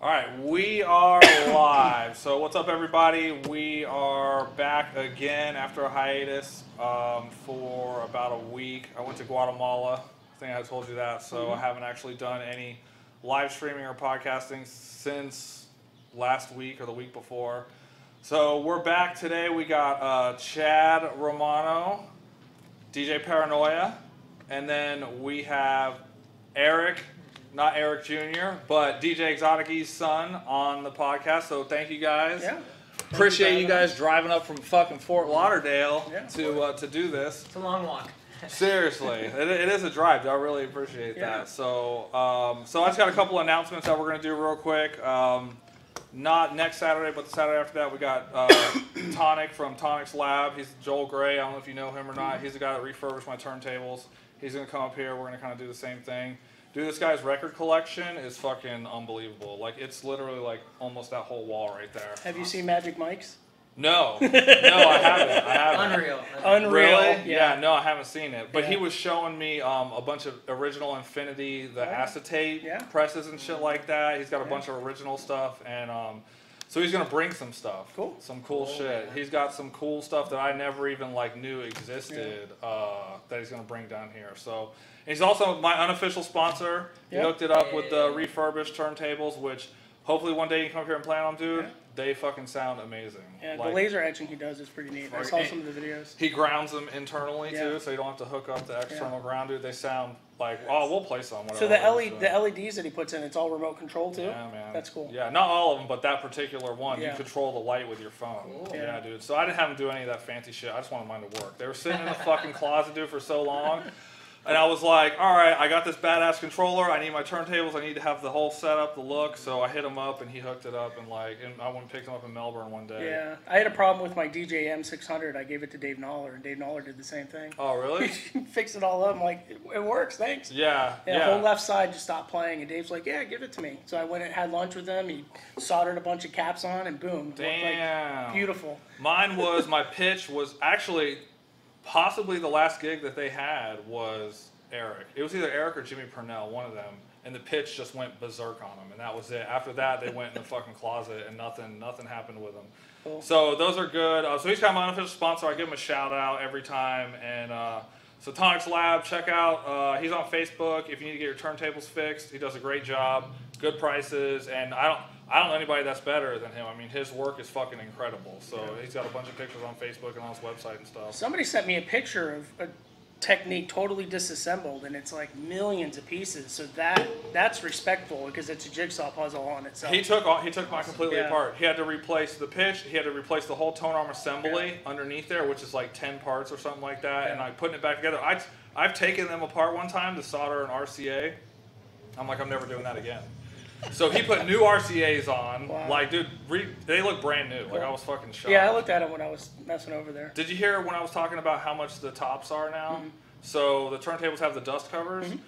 All right, we are live. So what's up, everybody? We are back again after a hiatus for about a week. I went to Guatemala. I think I told you that. So I haven't actually done any live streaming or podcasting since last week or the week before. So we're back today. We got Chad Romano, DJ Paranoia, and then we have Eric. Not Eric Jr., but DJ Exotic's son on the podcast. So thank you guys. Yeah. Appreciate you guys driving up from fucking Fort Lauderdale to do this. It's a long walk. Seriously, it is a drive. I really appreciate that. So so I just got a couple of announcements that we're gonna do real quick. Not next Saturday, but the Saturday after that, we got Tonic from Tonic's Lab. He's Joel Gray. I don't know if you know him or not. He's the guy that refurbished my turntables. He's gonna come up here. We're gonna kind of do the same thing. Dude, this guy's record collection is fucking unbelievable. Like, it's literally like almost that whole wall right there. Have you seen Magic Mike's? No. No, I haven't. Unreal. Really? Yeah, no, I haven't seen it. But Yeah. he was showing me a bunch of original Infinity, the acetate presses and shit like that. He's got a bunch of original stuff. And so he's going to bring some stuff. Cool. Some cool shit. He's got some cool stuff that I never even like knew existed that he's going to bring down here. So... he's also my unofficial sponsor. He hooked it up with the refurbished turntables, which hopefully one day you can come up here and play on them, dude. They fucking sound amazing. Yeah, like, the laser etching he does is pretty neat. I saw some of the videos. He grounds them internally too, so you don't have to hook up the external ground, dude. They sound like, oh, we'll play some. So the LEDs that he puts in, it's all remote control too? Yeah, man. That's cool. Yeah, not all of them, but that particular one, you Yeah. control the light with your phone. Cool. Yeah, dude. So I didn't have him do any of that fancy shit. I just wanted mine to work. They were sitting in the fucking closet, dude, for so long. And I was like, all right, I got this badass controller. I need my turntables. I need to have the whole setup, the look. So I hit him up, and he hooked it up. And I went and picked him up in Melbourne one day. Yeah, I had a problem with my DJ M600. I gave it to Dave Noller, and Dave Noller did the same thing. Oh, really? He fixed it all up. I'm like, it works, thanks. Yeah, The whole left side just stopped playing, and Dave's like, yeah, give it to me. So I went and had lunch with him. He soldered a bunch of caps on, and boom. Damn. Like, beautiful. Mine was, my pitch was actually possibly the last gig that they had was Eric. It was either Eric or Jimmy Purnell, one of them. And the pitch just went berserk on them, and that was it. After that, they went in the fucking closet, and nothing happened with them. Cool. So those are good. So he's kind of my unofficial sponsor. I give him a shout out every time. And so Tonic's Lab, check out. He's on Facebook. If you need to get your turntables fixed, he does a great job. Good prices, and I don't know anybody that's better than him. I mean, his work is fucking incredible. So he's got a bunch of pictures on Facebook and on his website and stuff. Somebody sent me a picture of a Technique totally disassembled, and it's like millions of pieces. So that's respectful because it's a jigsaw puzzle on itself. He took mine completely apart. He had to replace the pitch. He had to replace the whole tone arm assembly underneath there, which is like 10 parts or something like that. And I putting it back together. I've taken them apart one time to solder an RCA. I'm like, I'm never doing that again. So he put new RCAs on. Wow. Like, dude, they look brand new. Like, I was fucking shocked. Yeah, I looked at it when I was messing over there. Did you hear when I was talking about how much the tops are now? Mm-hmm. So the turntables have the dust covers. Mm-hmm.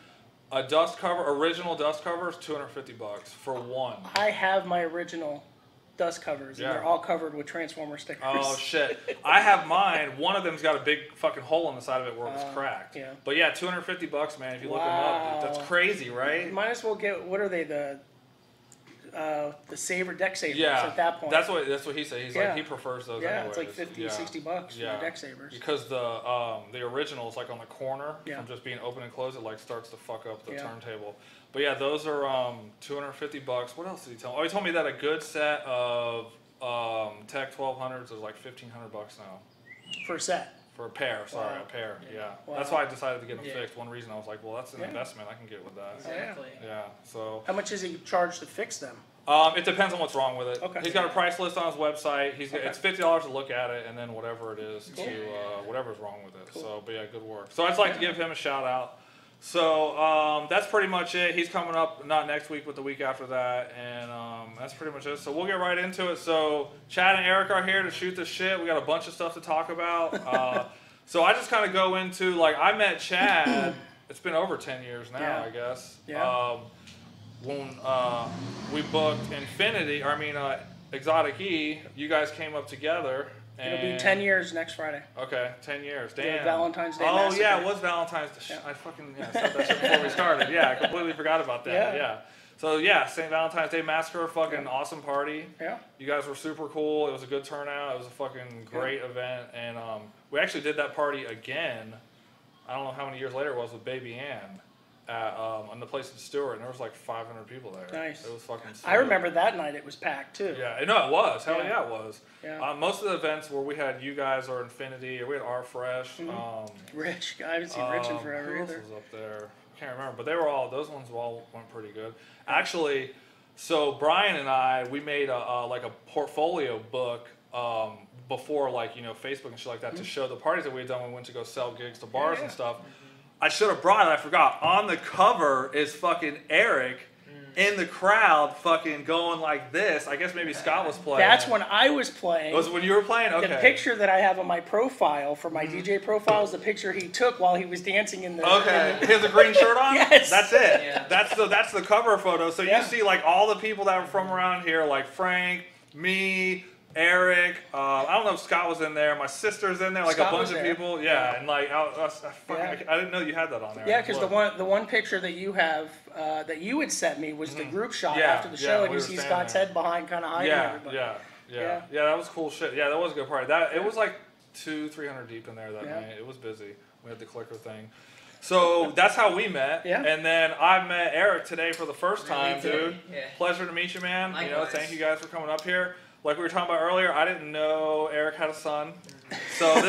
A dust cover, original dust cover is $250 for one. I have my original dust covers, and they're all covered with Transformer stickers. Oh, shit. I have mine. One of them's got a big fucking hole in the side of it where it's cracked. Yeah. But yeah, $250, man, if you look them up. That's crazy, right? You might as well get, what are they, the saver, deck savers at that point. That's what he said. He's like, he prefers those anyways. It's like 50, $60 for the deck savers. Because the original is like on the corner from just being open and closed, it like starts to fuck up the turntable. But yeah, those are $250. What else did he tell me? Oh, he told me that a good set of Tech 1200s is like $1,500 now. For a set? For a pair, sorry, a pair, Wow. That's why I decided to get them fixed. One reason I was like, well, that's an investment. I can get with that. Exactly. Yeah, so. How much is he charged to fix them? It depends on what's wrong with it. Okay. He's got a price list on his website. It's $50 to look at it, and then whatever it is to whatever's wrong with it. Cool. So, but yeah, good work. So I'd just like to give him a shout out. So that's pretty much it. He's coming up not next week, but the week after that, and that's pretty much it. So we'll get right into it. So Chad and Eric are here to shoot the shit. We got a bunch of stuff to talk about. So I just kind of go into, like, I met Chad. It's been over 10 years now, I guess. Yeah. When we booked Exotic E, you guys came up together. It'll be 10 years next Friday. Okay, 10 years. Damn. The Valentine's Day Oh, massacre. yeah, it was Valentine's Day. I fucking said that shit before we started. Yeah, I completely forgot about that. Yeah. So yeah, St. Valentine's Day Massacre, fucking awesome party. Yeah. You guys were super cool. It was a good turnout. It was a fucking great event, and we actually did that party again. I don't know how many years later it was with Baby Ann at on the place in Stewart, and there was like 500 people there. Nice. It was fucking sweet. I remember that night it was packed too. Yeah, no, it was. Hell yeah, it was. Yeah. Most of the events where we had you guys or Infinity, or we had R Fresh. Rich, I haven't seen Rich in forever who else either. was up there? I can't remember, but they were all, those ones all went pretty good. Actually, so Brian and I, we made a like a portfolio book before, like, you know, Facebook and shit like that to show the parties that we had done when we went to go sell gigs to bars and stuff. I should have brought it, I forgot. On the cover is fucking Eric in the crowd fucking going like this. I guess maybe Scott was playing. That's when I was playing. Was it when you were playing? Okay. The picture that I have on my profile for my DJ profile is the picture he took while he was dancing in the. Okay, he has a green shirt on. Yes. That's it. Yeah. That's the cover photo. So Yeah. you see like all the people that were from around here, like Frank, me, Eric. I don't know if Scott was in there. My sister's in there. Like Scott a bunch was of there. people. Yeah, and like I didn't know you had that on there. Yeah, because the one picture that you have that you had sent me was the group shot Yeah, after the show, and we you were see standing Scott's there. head behind, kind of hiding everybody. Yeah, that was cool shit. Yeah, that was a good party. That it was like 200-300 deep in there that Yeah. night. It was busy. We had the clicker thing. So that's how we met. Yeah. And then I met Eric today for the first time, today, dude. yeah. Pleasure to meet you, man. You know, Likewise. thank you guys for coming up here. Like we were talking about earlier, I didn't know Eric had a son. So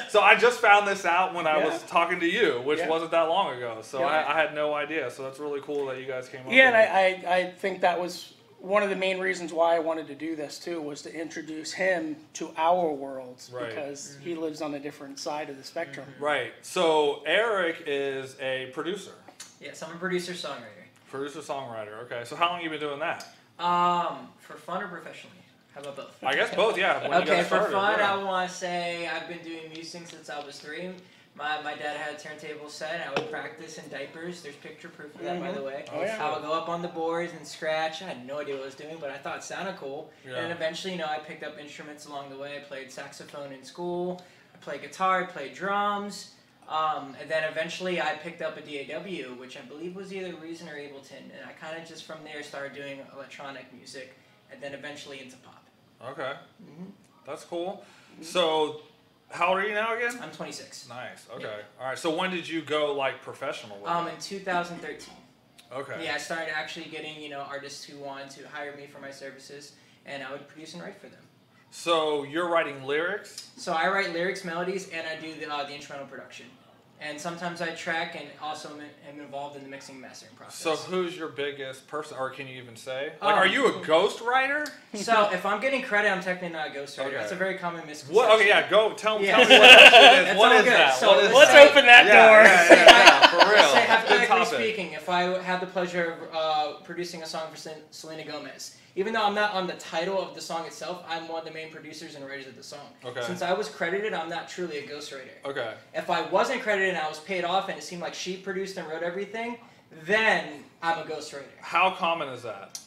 so I just found this out when I was talking to you, which Yeah. wasn't that long ago. So Yeah. I had no idea. So that's really cool that you guys came up. Yeah, here. and I think that was one of the main reasons why I wanted to do this too, was to introduce him to our worlds, Right. because he lives on a different side of the spectrum. Right. So Eric is a producer. Yes, I'm a producer-songwriter. Producer-songwriter. Okay. So how long you been doing that? For fun or professionally? How about both? I guess both, yeah. When you Okay, got for started, fun, yeah. I want to say I've been doing music since I was 3. My dad had a turntable set. I would practice in diapers. There's picture proof of that, by the way. Oh, yeah. I would go up on the boards and scratch. I had no idea what I was doing, but I thought it sounded cool. Yeah. And eventually, you know, I picked up instruments along the way. I played saxophone in school. I played guitar. I played drums. And then eventually I picked up a DAW, which I believe was either Reason or Ableton. And I kind of just from there started doing electronic music, and then eventually into pop. Okay. That's cool. So, how old are you now again? I'm 26. Nice. Okay. All right. So when did you go like professional with it? In 2013. Okay. Yeah, I started actually getting, you know, artists who wanted to hire me for my services, and I would produce and write for them. So you're writing lyrics? So I write lyrics, melodies, and I do the instrumental production. And sometimes I track and also am involved in the mixing and mastering process. So who's your biggest person, or can you even say? Like, are you a ghost writer? So if I'm getting credit, I'm technically not a ghostwriter. Okay. That's a very common misconception. What? Okay, yeah. Go tell me Yeah. what that shit is. That's What all is good. that? So What is Let's that? open that Yeah, door. yeah, for real. Say, Good hypothetically topic. speaking, if I had the pleasure of producing a song for Selena Gomez, even though I'm not on the title of the song itself, I'm one of the main producers and writers of the song. Okay. Since I was credited, I'm not truly a ghostwriter. Okay. If I wasn't credited and I was paid off and it seemed like she produced and wrote everything, then I'm a ghostwriter. How common is that?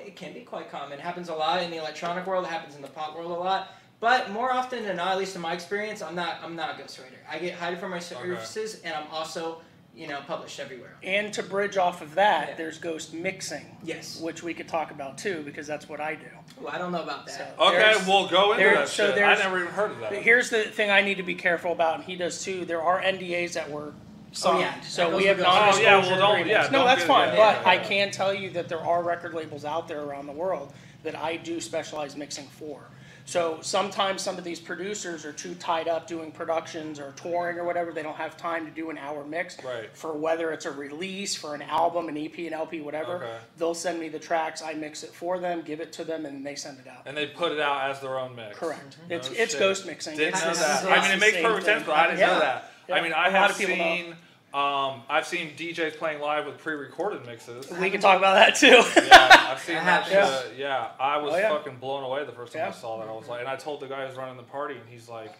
It can be quite common. It happens a lot in the electronic world. It happens in the pop world a lot. But more often than not, at least in my experience, I'm not a ghostwriter. I get hired for my services, and I'm also, you know, published everywhere. And to bridge off of that, Yeah. there's ghost mixing, Yes. which we could talk about too, because that's what I do. Ooh, I don't know about that. So- Okay, There's- we'll go into there- that so shit. I there's- never even heard of that. But here's the thing I need to be careful about, and he does too. There are NDAs that were signed, yeah, so that we goes have with- non-disclosure Oh, yeah, well, don't- agreements. yeah, no, don't that's get- fine. yeah, but yeah, I yeah. can tell you that there are record labels out there around the world that I do specialize mixing for. So sometimes some of these producers are too tied up doing productions or touring or whatever. They don't have time to do an hour mix Right. for whether it's a release, for an album, an EP, an LP, whatever. Okay. They'll send me the tracks, I mix it for them, give it to them, and they send it out. And they put it out as their own mix. Correct. No It's shit. ghost mixing. Didn't It's know the- that. it's I mean, the it makes same perfect thing. sense, but I didn't Yeah. know that. Yeah. I mean, I A lot have of people seen, I've seen DJs playing live with pre-recorded mixes. We can talk about that too. Yeah, I've seen That that happens. shit. Yeah, I was Oh, yeah. fucking blown away the first time I Yeah. saw that. I was like, and I told the guy who's running the party, and he's like,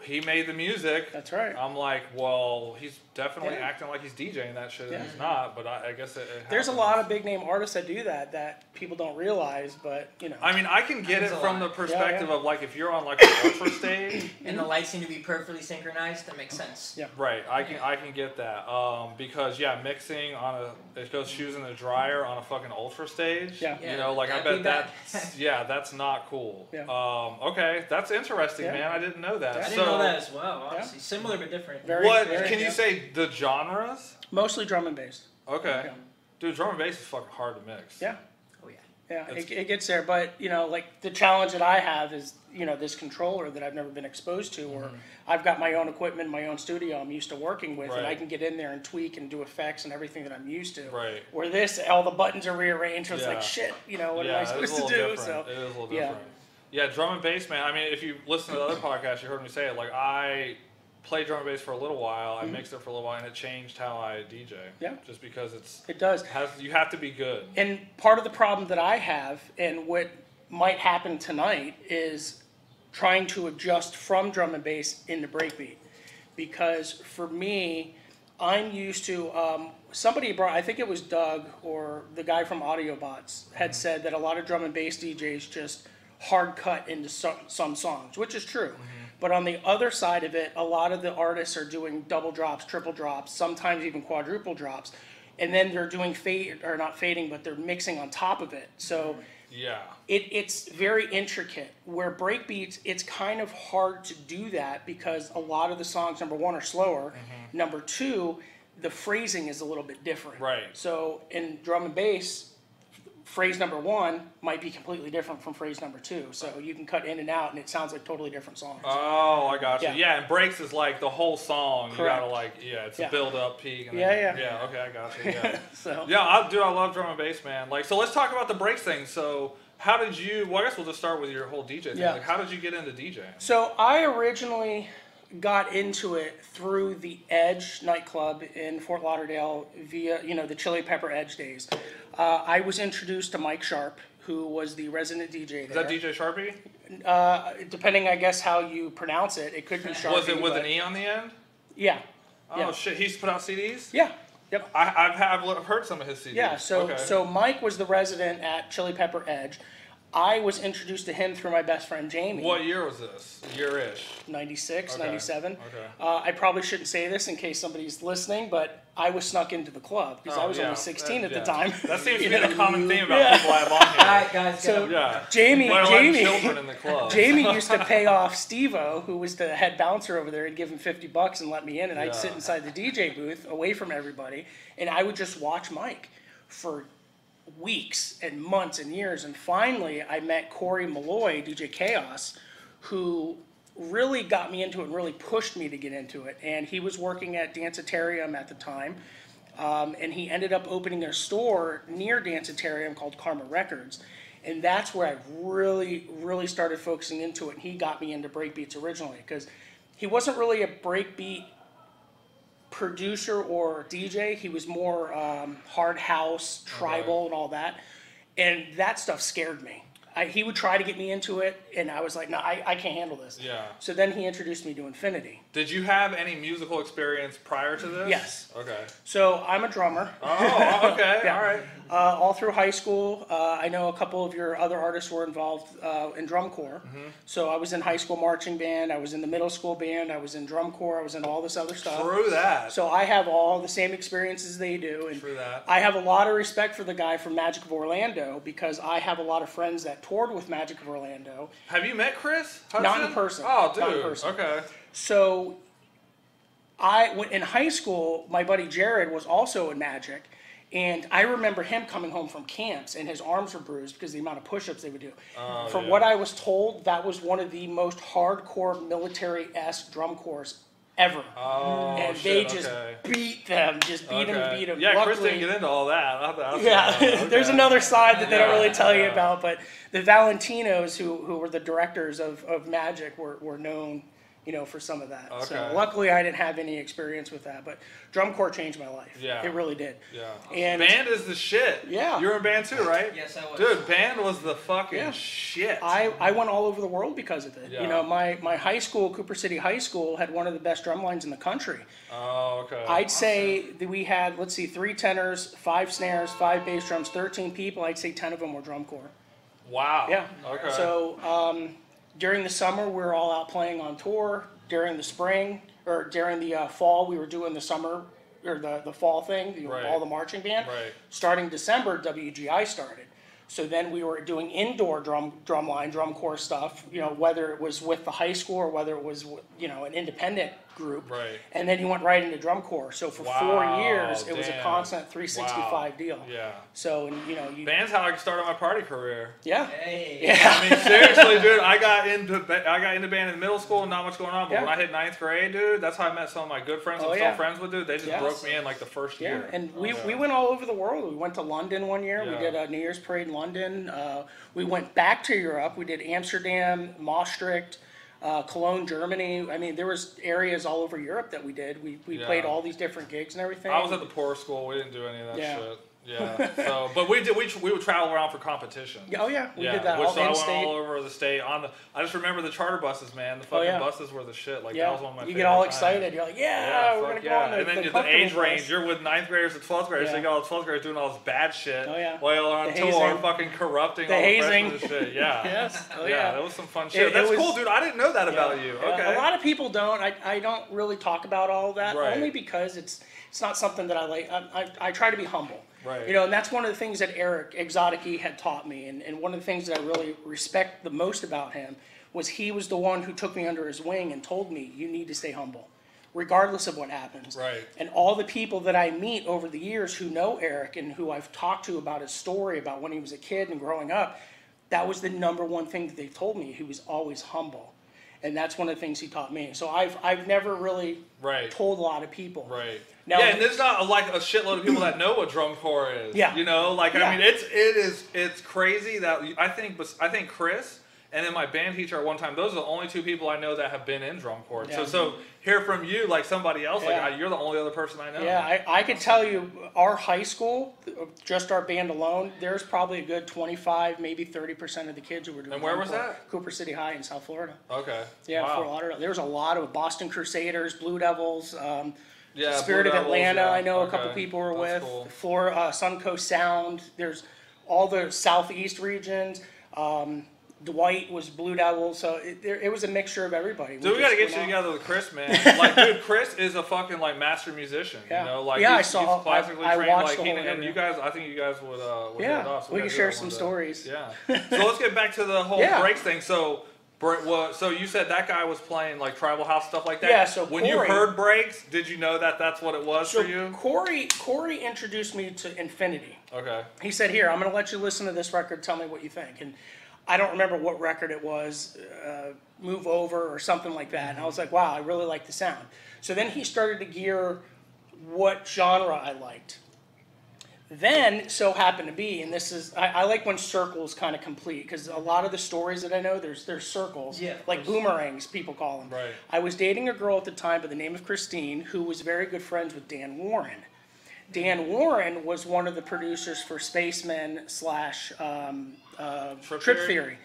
he made the music. That's right. I'm like, well, he's definitely Yeah. acting like he's DJing that shit, Yeah. and he's not. But I guess it There's a happens. lot of big name artists that do that people don't realize, but you know. I mean, I can get it Happens a from lot. the perspective Yeah. of like if you're on like an ultra stage. And the lights seem to be perfectly synchronized. That makes sense. Yeah. Right, I can get that because mixing on it goes shoes in the dryer on a fucking ultra stage. Yeah. You know, like I That'd bet be bad. that's not cool. Yeah. Okay, that's interesting, Yeah. man. I didn't know that. Yeah. I didn't know that as well. Honestly, similar but different. What can you say? The genres? Mostly drum and bass. Okay, Yeah. dude, drum and bass is fucking hard to mix. Yeah. Oh yeah. Yeah, It's- it gets there, but you know, like the challenge that I have is, you know, this controller that I've never been exposed to, or I've got my own equipment, my own studio I'm used to working with, and I Right. can get in there and tweak and do effects and everything that I'm used to. Right. Where this, all the buttons are rearranged, so it's Yeah. like shit, you know, what am Yeah, I it is supposed a to little do? different. So It is a little yeah. different. Yeah, drum and bass, man. I mean, if you listen to the other podcasts, you heard me say it. Like I played drum and bass for a little while. I mixed it for a little while, and it changed how I DJ. Yeah. Just because it does. you have to be good. And part of the problem that I have, and what might happen tonight, is trying to adjust from drum and bass into breakbeat. Because for me, I'm used to, somebody brought, I think it was Doug or the guy from Audiobots, had said that a lot of drum and bass DJs just hard cut into some songs, which is true. But on the other side of it, a lot of the artists are doing double drops, triple drops, sometimes even quadruple drops. And then they're doing not fading, but they're mixing on top of it. So Yeah. it's very intricate. Where breakbeats, it's kind of hard to do that because a lot of the songs, number one, are slower. Number two, the phrasing is a little bit different. Right. So in drum and bass, phrase number one might be completely different from phrase number two. So you can cut in and out, and it sounds like totally different songs. Oh, I got you. Yeah. Yeah, and breaks is like the whole song. Correct. You gotta like, it's Yeah. a build up, peak. And Yeah, then, yeah. Yeah, okay, I got you. Yeah. So Yeah, I love drum and bass, man. Like, so let's talk about the breaks thing. So, how did you? Well, I guess we'll just start with your whole DJ thing. Yeah. Like, how did you get into DJing? So I originally got into it through the Edge nightclub in Fort Lauderdale via, the Chili Pepper Edge days. I was introduced to Mike Sharp, who was the resident DJ Is there. that DJ Sharpie? Depending, I guess, how you pronounce it, it could be Sharpie. Was it with but- an E on the end? Yeah. Oh Yeah. shit, he used to put out CDs. Yeah. Yep. I've heard some of his CDs. Yeah, so Okay. so Mike was the resident at Chili Pepper Edge. I was introduced to him through my best friend Jamie. What year was this? Year-ish. 96, Okay. 97. Okay. I probably shouldn't say this in case somebody's listening, but I was snuck into the club because I was only 16 at the time. That seems to be You know? the common theme about Yeah. people I have on All here. right, guys. So- Go. Yeah. Jamie, Why are letting Jamie, children in the club? Jamie used to pay off Steve-O, who was the head bouncer over there. He'd give him $50 and let me in, and I'd Yeah. sit inside the DJ booth away from everybody, and I would just watch Mike for weeks and months and years. And finally, I met Corey Malloy, DJ Chaos, who really got me into it and really pushed me to get into it. And he was working at Danceterium at the time. And he ended up opening a store near Danceterium called Karma Records. And that's where I really, really started focusing into it. And he got me into breakbeats originally because he wasn't really a breakbeat producer or DJ. He was more hard house, tribal, and all that. And that stuff scared me. He would try to get me into it, and I was like, no, I can't handle this. Yeah. So then he introduced me to Infinity. Did you have any musical experience prior to this? Yes. Okay. So I'm a drummer. Oh, okay. Yeah. All right. All through high school, I know a couple of your other artists were involved in drum corps. So I was in high school marching band, I was in the middle school band, I was in drum corps, I was in all this other stuff. True that. So I have all the same experiences they do. And True that. I have a lot of respect for the guy from Magic of Orlando because I have a lot of friends that toured with Magic of Orlando. Have you met Chris Hudson? Not in person. Oh, dude. Not in person. Okay. So in high school, my buddy Jared was also in Magic. And I remember him coming home from camps and his arms were bruised because of the amount of push-ups they would do. From yeah. what I was told, that was one of the most hardcore military-esque drum corps ever. Oh, And shit, they just okay. beat them, just beat them Okay. and beat them. Yeah, Chris Luckily, didn't get into all that. yeah, Okay. there's another side that they don't really tell you Yeah. about, but the Valentinos, who were the directors of Magic, were known, for some of that. Okay. So luckily I didn't have any experience with that, but drum corps changed my life. Yeah. It really did. Yeah. And band is the shit. Yeah. You were in band too, right? Yes, I was. Dude, band was the fucking Yeah. shit. I went all over the world because of it. Yeah. My high school, Cooper City High School, had one of the best drum lines in the country. Oh, okay. I'd say that we had, 3 tenors, 5 snares, 5 bass drums, 13 people. I'd say 10 of them were drum corps. Wow. Yeah. Okay. So during the summer, we were all out playing on tour. During the spring, or during the fall, we were doing the summer, or the fall thing, Right. all the marching band. Right. Starting December, WGI started. So then we were doing indoor drum corps stuff, whether it was with the high school or whether it was, an independent group. Right. And then you went right into drum corps. So for Wow, 4 years, it was a damn. constant 365 Wow. deal. Yeah. So, Band's how I started my party career. yeah. Hey. Yeah. I mean, seriously, dude, I got into band in middle school and not much going on. But Yeah. when I hit 9th grade, dude, that's how I met some of my good friends I'm Oh, still yeah. friends with, dude. They just Yes. broke me in like the first Yeah, year. and we Yeah. went all over the world. We went to London one year. We Yeah. did a New Year's parade in London. We went back to Europe. We did Amsterdam, Maastricht, Cologne, Germany. I mean, there was areas all over Europe that we did. We Yeah. played all these different gigs and everything. I was at the poor school. We didn't do any of that Yeah. shit. Yeah. So, but we would travel around for competition. Yeah, oh yeah, we Yeah, did that which all so I in went state. all over the state I just remember the charter buses, man. The fucking yeah. buses were the shit. Like Yeah, that was one of my you favorite get all times. excited. You're like, yeah, Yeah, we're fuck gonna go yeah. on the And then the comfortable age range, bus. you're with 9th graders to 12th graders, so Yeah. you got all the 12th graders doing all this bad shit Oh, yeah. while you're on The tour, hazing. fucking corrupting The all the hazing. freshmen and shit. Yeah. Yes. Oh, yeah, yeah. that was some fun shit. It That's was- cool, dude. I didn't know that about Yeah. you. Yeah. Okay. A lot of people don't. I don't really talk about all of that, Right. only because it's not something that I like. I try to be humble. Right. And that's one of the things that Eric Exotici had taught me, and one of the things that I really respect the most about him was he was the one who took me under his wing and told me, you need to stay humble, regardless of what happens. Right. And all the people that I meet over the years who know Eric and who I've talked to about his story, about when he was a kid and growing up, that was the number one thing that they told me. He was always humble. And that's one of the things he taught me. So I've never really Right. told a lot of people. Right. Now- yeah, and there's not like a shitload of people that know what drum corps is. Yeah. Like Yeah. I mean, it's crazy that I think Chris and then my band teacher at one time. Those are the only 2 people I know that have been in drum corps. Yeah. So hear from you like somebody else. Yeah. Like you're the only other person I know. Yeah, I could tell you, our high school, just our band alone, there's probably a good 25, maybe 30% of the kids who were doing. And where drum was corps. that? Cooper City High in South Florida. Okay. Yeah, Wow. Fort Lauderdale. There was a lot of Boston Crusaders, Blue Devils, Yeah, Spirit Blue of Devils, Atlanta. yeah. I know a Okay. couple people were That's with. cool. Suncoast Sound. There's all the southeast regions. Dwight was Blue Devils, so it was a mixture of everybody. Dude, we gotta get you together with Chris, man. Like, dude, Chris is a fucking like master musician. Yeah. You know, like Yeah, I he's saw- classically I trained. watched Like, the he, whole and interview. you guys, I think you guys would hit it off. So we gotta can do share that some one day. stories. Yeah. So let's get back to the whole Yeah. breaks thing. So you said that guy was playing like tribal house stuff like that. Yeah, so when you Corey- heard breaks, did you know that that's what it was So for you? Corey introduced me to Infinity. Okay. He said, "Here, I'm going to let you listen to this record. Tell me what you think." And I don't remember what record it was, Move Over or something like that. And I was like, "Wow, I really like the sound." So then he started to gear what genre I liked. Then so happened to be, and this is I like when circles kind of complete, because a lot of the stories that I know, there's circles, Yeah, of like course. boomerangs, people call them. Right. I was dating a girl at the time by the name of Christine, who was very good friends with Dan Warren. Dan Warren was one of the producers for Spacemen / Trip Theory.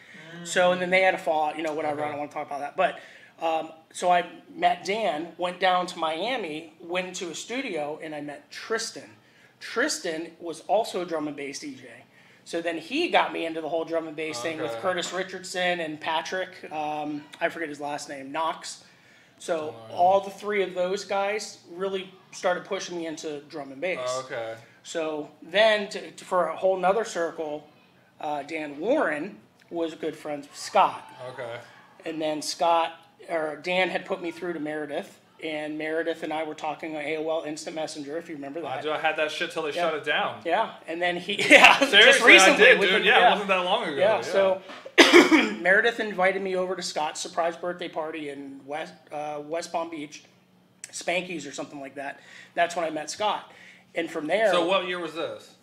So, and then they had a fallout, whatever, I don't want to talk about that. But, so I met Dan, went down to Miami, went to a studio, and I met Tristan. Tristan was also a drum and bass DJ. So then he got me into the whole drum and bass thing with Okay. Curtis Richardson and Patrick, I forget his last name, Knox. So all the 3 of those guys really started pushing me into drum and bass. Oh, okay. So then, for a whole nother circle, Dan Warren was good friends with Scott. Okay. And then Dan had put me through to Meredith, and Meredith and I were talking on AOL Instant Messenger, if you remember that. I had that shit till they shut it down. Yeah, and then just Seriously, recently. I did, within- dude. Yeah, it wasn't that long ago. Yeah, so Meredith invited me over to Scott's surprise birthday party in West Palm Beach, Spanky's or something like that. That's when I met Scott. And from there, So what year was this?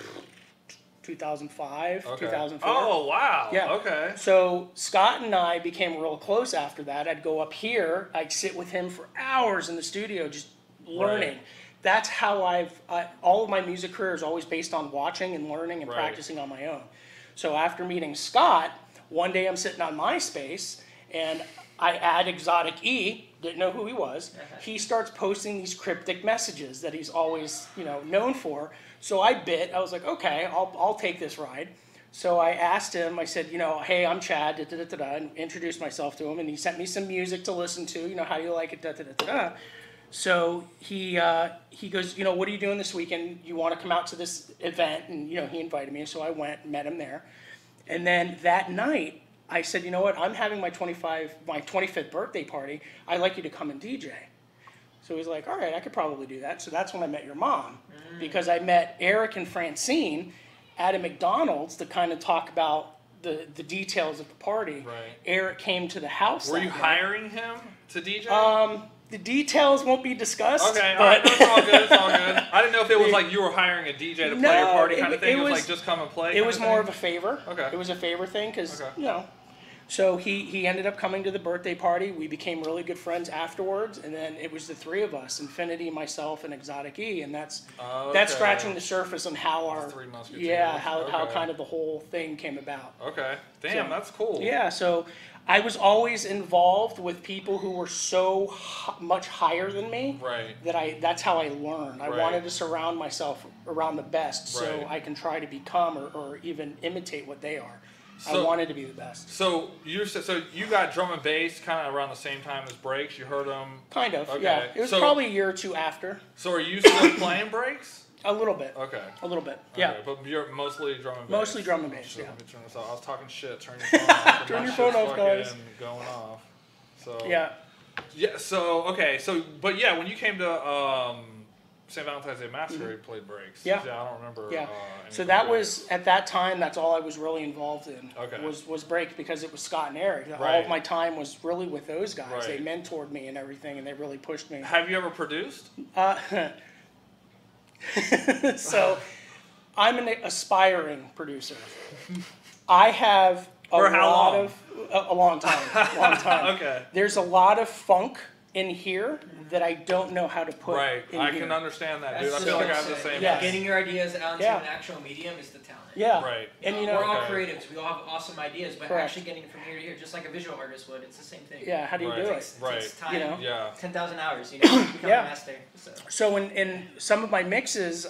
2005, Okay. 2004. Oh, wow. Yeah. Okay. So Scott and I became real close after that. I'd go up here. I'd sit with him for hours in the studio just learning. Right. That's how all of my music career is always based on watching and learning and Right. practicing on my own. So after meeting Scott, one day I'm sitting on MySpace and I add Exotic E, didn't know who he was. He starts posting these cryptic messages that he's always, known for. So I was like, okay, I'll take this ride. So I asked him, I said, hey, I'm Chad, and introduced myself to him, and he sent me some music to listen to, how do you like it, So he goes, what are you doing this weekend? You want to come out to this event? And, he invited me, so I went, met him there. And then that night, I said, you know what, I'm having my 25th birthday party. I'd like you to come and DJ. So he's like, all right, I could probably do that. So that's when I met your mom, because I met Eric and Francine at a McDonald's to kind of talk about the details of the party. Right. Eric came to the house. Were you hiring him to DJ? The details won't be discussed. Okay, but all right, it's all good, it's all good. I didn't know if it was like you were hiring a DJ to play your party kind of thing. It was like just come and play. It was more of a favor. Okay. It was a favor thing because, So he ended up coming to the birthday party. We became really good friends afterwards, and then it was the three of us, Infinity, myself, and Exotic E, and that's scratching the surface on how our Three Musketeers. how kind of the whole thing came about. Okay, damn, that's cool. Yeah, so I was always involved with people who were so much higher than me. Right. That's how I learned. I Right. wanted to surround myself around the best, so Right. I can try to become or even imitate what they are. So- I wanted to be the best. So you got drum and bass kind of around the same time as breaks. You heard them. Kind of, Okay. yeah. It was So- probably a year or two after. So are you still playing breaks? A little bit. Okay. A little bit, yeah. Okay, but you're mostly drum and bass. Mostly drum and bass, Shit, yeah. Let me turn this off. I was talking shit. Turn your phone off. Turn My your phone shit's off, guys. fucking Going off. So. Yeah. Yeah. So okay. So but yeah, when you came to St. Valentine's Day Massacre, you played breaks. Yeah. I don't remember. Yeah. Any So of that the was, at that time, that's all I was really involved in. Okay. Was break, because it was Scott and Eric. All Right. of my time was really with those guys. Right. They mentored me and everything, and they really pushed me. Have you ever produced? So I'm an aspiring producer. I have For how lot long? of a long time. Long time. Okay. There's a lot of funk in here that I don't know how to put Right. in I here. can understand that, That's dude. I just feel like what I I'm have the saying. same. Yeah. Getting your ideas out into Yeah. an actual medium is the talent. Yeah. Right. And We're all Okay. creatives. We all have awesome ideas, but Correct. actually getting it from here to here, just like a visual artist would, it's the same thing. Yeah, how do you Right. do It it? takes, Right. takes time. You know? Yeah. 10,000 hours, to become Yeah. a master. So. So in some of my mixes,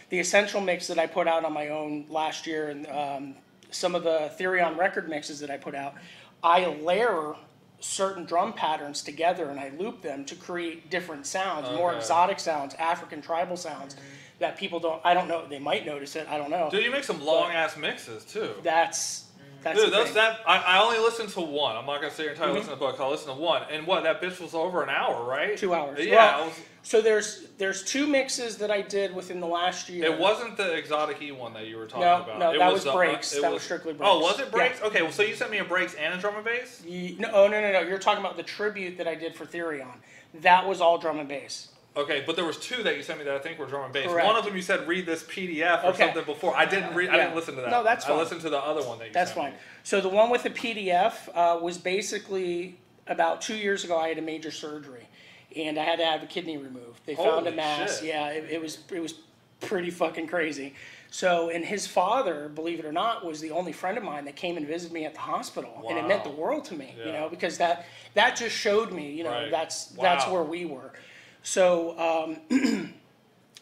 the Essential mix that I put out on my own last year, and some of the Theory on Record mixes that I put out, I layer certain drum patterns together and I loop them to create different sounds, more Okay. exotic sounds, African tribal sounds that people I don't know, they might notice it, I don't know. Dude, you make some long ass mixes too. That's Dude, the thing. I only listened to one. I'm not gonna sit here and tell you listen to the book. I listened to one, and what? That bitch was over an hour, right? 2 hours. Yeah. Well, so there's two mixes that I did within the last year. It wasn't the Exotic E one that you were talking about. No, It that was the- breaks. it That was strictly breaks. Oh, was it breaks? Yeah. Okay, well, so you sent me a breaks and a drum and bass. No. You're talking about the tribute that I did for Theorion. That was all drum and bass. Okay, but there was two that you sent me that I think were drum and bass. Correct. One of them you said read this PDF or Okay. something before. I didn't read. I Yeah. didn't listen to that. No, that's I fine. listened to the other one that you That's sent fine. me. So the one with the PDF was basically about 2 years ago. I had a major surgery, and I had to have a kidney removed. They found a Holy mass. shit. Yeah, it was pretty fucking crazy. So, and his father, believe it or not, was the only friend of mine that came and visited me at the hospital, and it meant the Wow. world to me. You Yeah. know, because that just showed me, you know, Right. that's Wow. where we were. So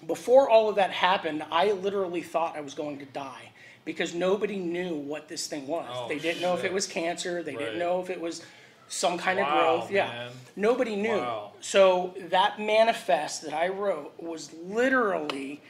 before all of that happened, I literally thought I was going to die because nobody knew what this thing was. Oh, they didn't know if shit. it was cancer. They Right. didn't know if it was some kind of Wow, growth. Yeah, man. nobody knew. Wow. So that manifest that I wrote was literally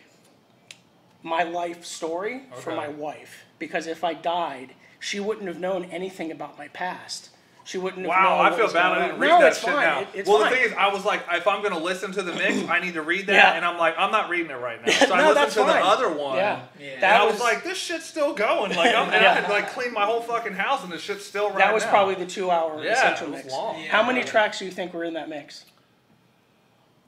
my life story for Okay. my wife. Because if I died, she wouldn't have known anything about my past. She wouldn't have known. Wow, I what feel was bad. going I on. didn't read No, that it's shit fine. now. It's Well, fine. the thing is, I was like, if I'm gonna listen to the mix, I need to read that, Yeah. and I'm like, I'm not reading it right now. So I No, listened that's to fine. the other one. Yeah. Yeah. And That I was like, this shit's still going. Like, and I Yeah. had like clean my whole fucking house, and this shit's still right that was now. probably the 2 hour Yeah, essential it was mix. long. Yeah. How many tracks do you think were in that mix?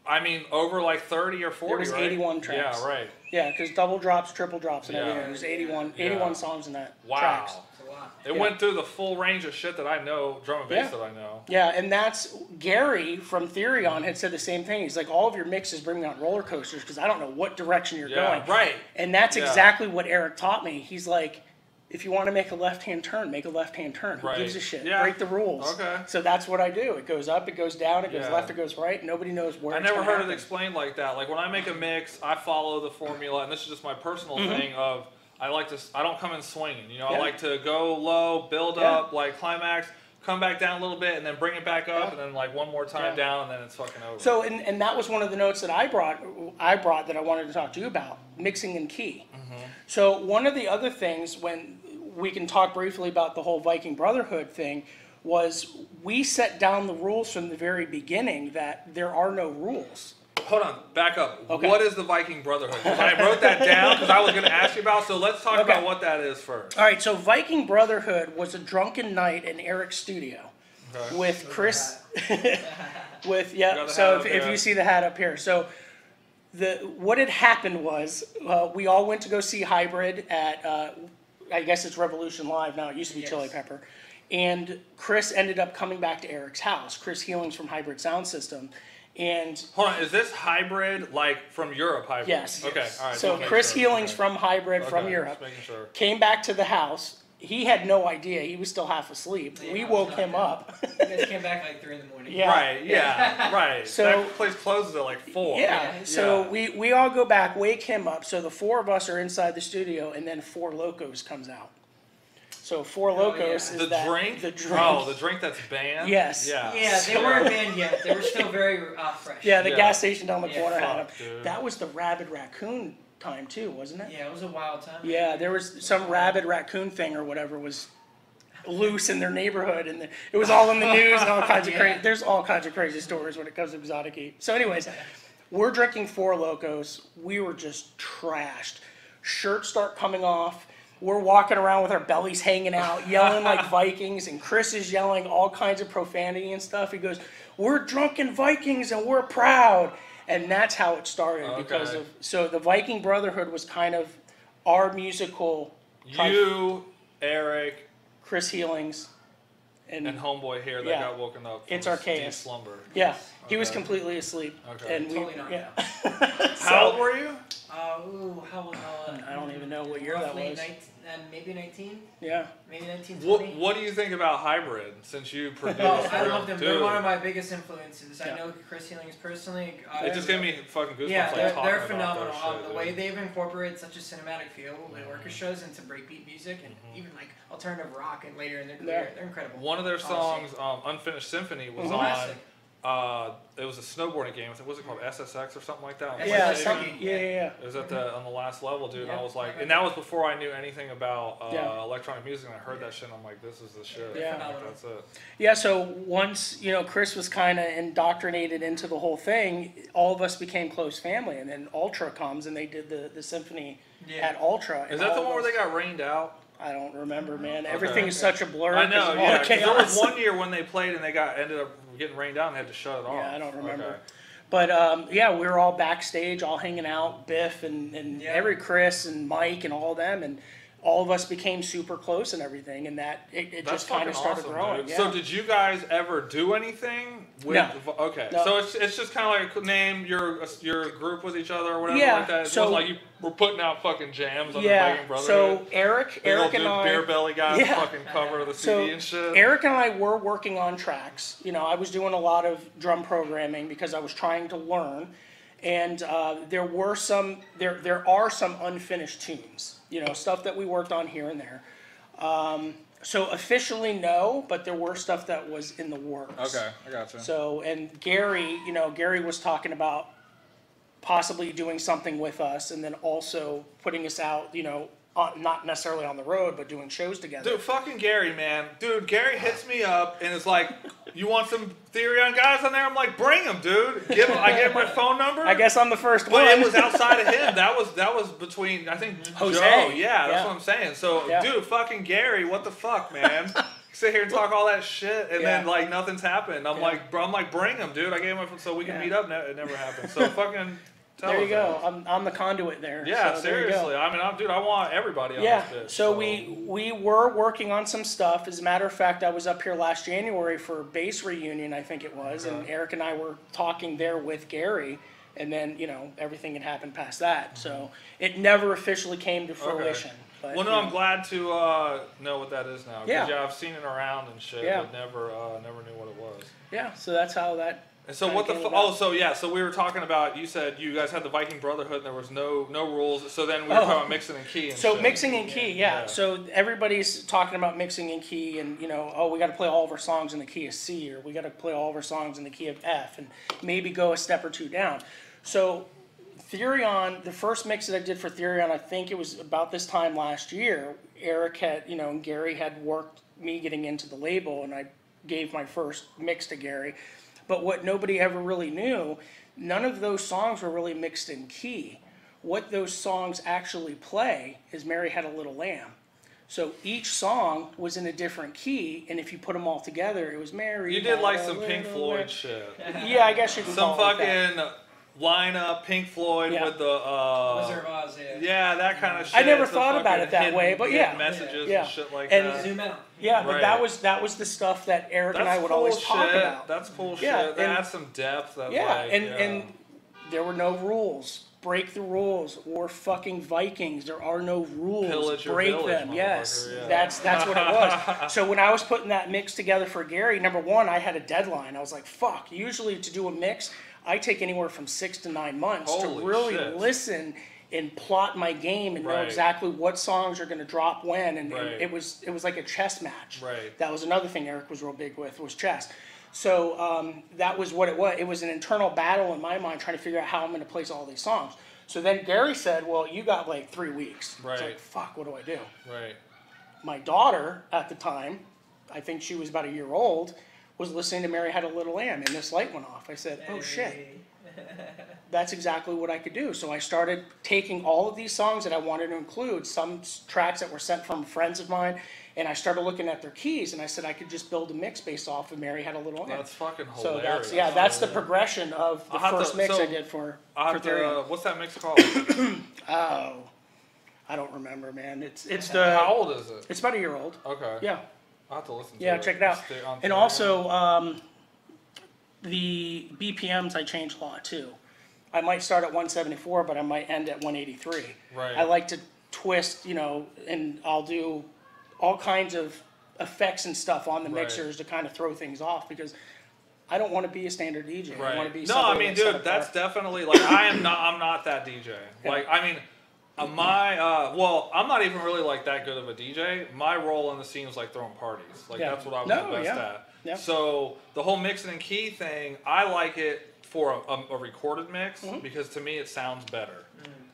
I mean, over like 30 or 40, was right? 81 tracks. Yeah, right. Yeah, because double drops, triple drops, and Yeah. everything. There's 81 Yeah. songs in that Wow. tracks. It's a lot. It Yeah. went through the full range of shit that I know, drum and bass Yeah. that I know. Yeah, and that's Gary from Therion had said the same thing. He's like, all of your mixes bring me on roller coasters because I don't know what direction you're Yeah, going. right. And that's Yeah. exactly what Eric taught me. He's like, if you want to make a left-hand turn, make a left-hand turn. Who Right. gives a shit? Yeah. Break the rules. Okay. So that's what I do. It goes up, it goes down, it goes Yeah. left, it goes right. Nobody knows where I it's never gonna heard happen. it explained like that. Like when I make a mix, I follow the formula, and this is just my personal thing of I don't come in swinging. You know, Yeah. I like to go low, build Yeah. up, like climax, come back down a little bit, and then bring it back up, Yeah. and then like one more time Yeah. down, and then it's fucking over. So, and that was one of the notes that I brought that I wanted to talk to you about, mixing and key. So one of the other things, when we can talk briefly about the whole Viking Brotherhood thing, was we set down the rules from the very beginning that there are no rules. Hold on, back up. Okay. What is the Viking Brotherhood? 'Cause I wrote that down because I was going to ask you about. So let's talk Okay. about what that is first. All right, so Viking Brotherhood was a drunken night in Eric's studio Okay. with Chris, with, Got yeah, the so hat up if here. you see the hat up here. So what had happened was we all went to go see Hybrid at, I guess it's Revolution Live now, it used to be Yes. Chili Pepper. And Chris ended up coming back to Eric's house, Chris Healings from Hybrid Sound System. And Hold on, is this hybrid like from Europe hybrid? Yes. Okay, Yes. all right. so just make Chris sure. Healings Okay. from Hybrid from Okay, Europe Just making sure. came back to the house. He had no idea. He was still half asleep. Yeah, We I was woke not him good. up. You guys came back like 3 in the morning. Yeah. Right, yeah, right. So- that place closes at like 4. Yeah. So Yeah. we all go back, wake him up. So the 4 of us are inside the studio, and then 4 Locos comes out. So 4 Locos yeah. is The that drink? the drink. Oh, the drink that's banned? Yes. Yeah. Yeah, they weren't banned yet. They were still very fresh. Yeah, the Yeah. gas station down the Yeah, corner had fuck, him. dude. That was the rabid raccoon time too, wasn't it? Yeah, it was a wild time. Yeah, there was some rabid raccoon thing or whatever was loose in their neighborhood, and it was all in the news and all kinds of Yeah. crazy. There's all kinds of crazy stories when it comes to exotic heat. So, anyways, we're drinking 4 Locos. We were just trashed. Shirts start coming off. We're walking around with our bellies hanging out, yelling like Vikings, and Chris is yelling all kinds of profanity and stuff. He goes, "We're drunken Vikings and we're proud," and that's how it started. Because Okay. of so the Viking Brotherhood was kind of our musical. You, Eric, Chris Healings, and and homeboy here that Yeah. got woken up from It's his deep Arcaeus. slumber. yeah, he was Okay. completely asleep, Okay. and we Totally not. yeah. How old were you? How I don't even know what year that roughly was. maybe 19? Yeah, Maybe 19, What 20? What do you think about hybrid? Since you produced, Oh, I them? love them. Dude, They're one of my biggest influences. Yeah. I know Chris Healings personally. It just gave me fucking goosebumps. Yeah, like, they're talking about phenomenal. that shit, The dude. way they've incorporated such a cinematic feel with orchestras into breakbeat music and even like alternative rock and later in their career, Yeah. they're incredible. One of their Honestly. songs, Unfinished Symphony, was Classic. on. It was a snowboarding game. Was it called SSX or something like that? On yeah, PlayStation? something, yeah. It was at on the last level, dude. And I Yeah. was like, and that was before I knew anything about Yeah. electronic music. And I heard that shit, and I'm like, this is the shit. Yeah. Like, that's it. Yeah, so once, Chris was kind of indoctrinated into the whole thing, all of us became close family, and then Ultra comes, and they did the symphony Yeah. at Ultra. and Is that the all one of where us- they got rained out? I don't remember, man. Okay. Everything is such a blur. I know, 'cause of all yeah. the 'Cause there was chaos. one year when they played and they ended up getting rained out and had to shut it off. Yeah, I don't remember. Okay. But yeah, we were all backstage, all hanging out, Biff and Yeah. every Chris and Mike and all of them, and all of us became super close and everything, and that it That's just kind fucking of started awesome, growing. dude. Yeah. So did you guys ever do anything with? No. Okay, No. so it's just kind of like name your group with each other or whatever Yeah, like that. It so- wasn't like you were putting out fucking jams on the yeah. Viking Brotherhood. So Eric Big old and dude, I, beer belly guy, Yeah. fucking cover of the So, CD and shit. Eric and I were working on tracks. I was doing a lot of drum programming because I was trying to learn, and there are some unfinished tunes. Stuff that we worked on here and there. So officially no, but there were stuff that was in the works. Okay, I gotcha. So, and Gary, Gary was talking about possibly doing something with us, and then also putting us out, not necessarily on the road, but doing shows together. Dude, fucking Gary, man. Dude, Gary hits me up and is like, "You want some Therion guys on there?" I'm like, "Bring them, dude." I give him my phone number. I guess I'm the first But one. it was outside of him. That was between, I think, Jose. Joe. Yeah, that's Yeah. what I'm saying. So, Yeah. dude, fucking Gary, what the fuck, man? Sit here and talk all that shit, and then Yeah. like nothing's happened. I'm Yeah. like, bro, bring him, dude. I gave him so we can Yeah. meet up. It never happened. So fucking Tell There you us go. that. I'm the conduit there. Yeah, so there you go. seriously. I mean, dude, I want everybody on Yeah, this bitch. so we were working on some stuff. As a matter of fact, I was up here last January for a bass reunion, I think it was, and Eric and I were talking there with Gary, and then, you know, everything had happened past that. So it never officially came to fruition. But, Well, no, you I'm know. glad to know what that is now. 'Cause, Yeah. I've seen it around and shit, Yeah. but never knew what it was. Yeah, so that's how that. And so kinda what the came fu- about. oh so yeah so we were talking about, you said you guys had the Viking Brotherhood and there was no rules, so then we were talking about mixing and key and So shit. mixing in key, yeah. Yeah. So everybody's talking about mixing in key, and you know, oh, we got to play all of our songs in the key of C, or we got to play all of our songs in the key of F, and maybe go a step or two down. So Therion, the first mix that I did for Therion, I think it was about this time last year. Eric had, you know, and Gary had worked me getting into the label, and I gave my first mix to Gary. But what nobody ever really knew, none of those songs were really mixed in key. What those songs actually play is Mary Had a Little Lamb. So each song was in a different key, and if you put them all together, it was Mary. You did like Had a some Pink Little Floyd Lamb. shit. Yeah, I guess you can Some call it that. fucking lineup, Pink Floyd Yeah. with the Wizard of Oz, yeah. yeah, that kind of shit. I never the thought about fucking it that hidden- way, but hidden yeah. messages Yeah. and shit like And that. Zoom out. Yeah, but Right. that was the stuff that Eric and I That's would cool always shit. talk about. That's cool Yeah, shit. That and- adds some depth. That Yeah, like, and there were no rules. Break the rules. We're fucking Vikings. There are no rules. Pillage your Break village, them. Yes, motherfucker, yeah. that's what it was. So when I was putting that mix together for Gary, number one, I had a deadline. I was like, fuck. Usually to do a mix, I take anywhere from 6 to 9 months Holy to really shit. listen and plot my game and know Right. exactly what songs are going to drop when. And Right. it was like a chess match. Right. That was another thing Eric was real big with, was chess. So that was what it was. It was an internal battle in my mind trying to figure out how I'm going to place all these songs. So then Gary said, well, you got like 3 weeks. Right. It's like, fuck, what do I do? Right. My daughter at the time, I think she was about a year old, was listening to Mary Had a Little Lamb, and this light went off. I said, oh shit. That's exactly what I could do. So I started taking all of these songs that I wanted to include, some tracks that were sent from friends of mine, and I started looking at their keys, and I said I could just build a mix based off of Mary Had a Little Lamb. That's fucking So hilarious. that's the progression of the I'll have first to- mix so I did for What's that mix called? Oh, I don't remember, man. It's How old is it? it's about a year old. Okay. Yeah, I'll have to listen to yeah, it. check it out. Stay on And Twitter. also, the BPMs I changed a lot too. I might start at 174, but I might end at 183. Right. I like to twist, you know, and I'll do all kinds of effects and stuff on the Right. mixers to kind of throw things off, because I don't want to be a standard DJ. I want to Right. be No, I somebody mean, that's set dude, apart. that's definitely like I'm not that DJ. Like, I mean, well, I'm not even really like that good of a DJ. My role in the scene is like throwing parties. Like Yeah. that's what I'm No, the best yeah. at. Yeah. So the whole mixing and key thing, I like it for a recorded mix Mm-hmm. because to me it sounds better.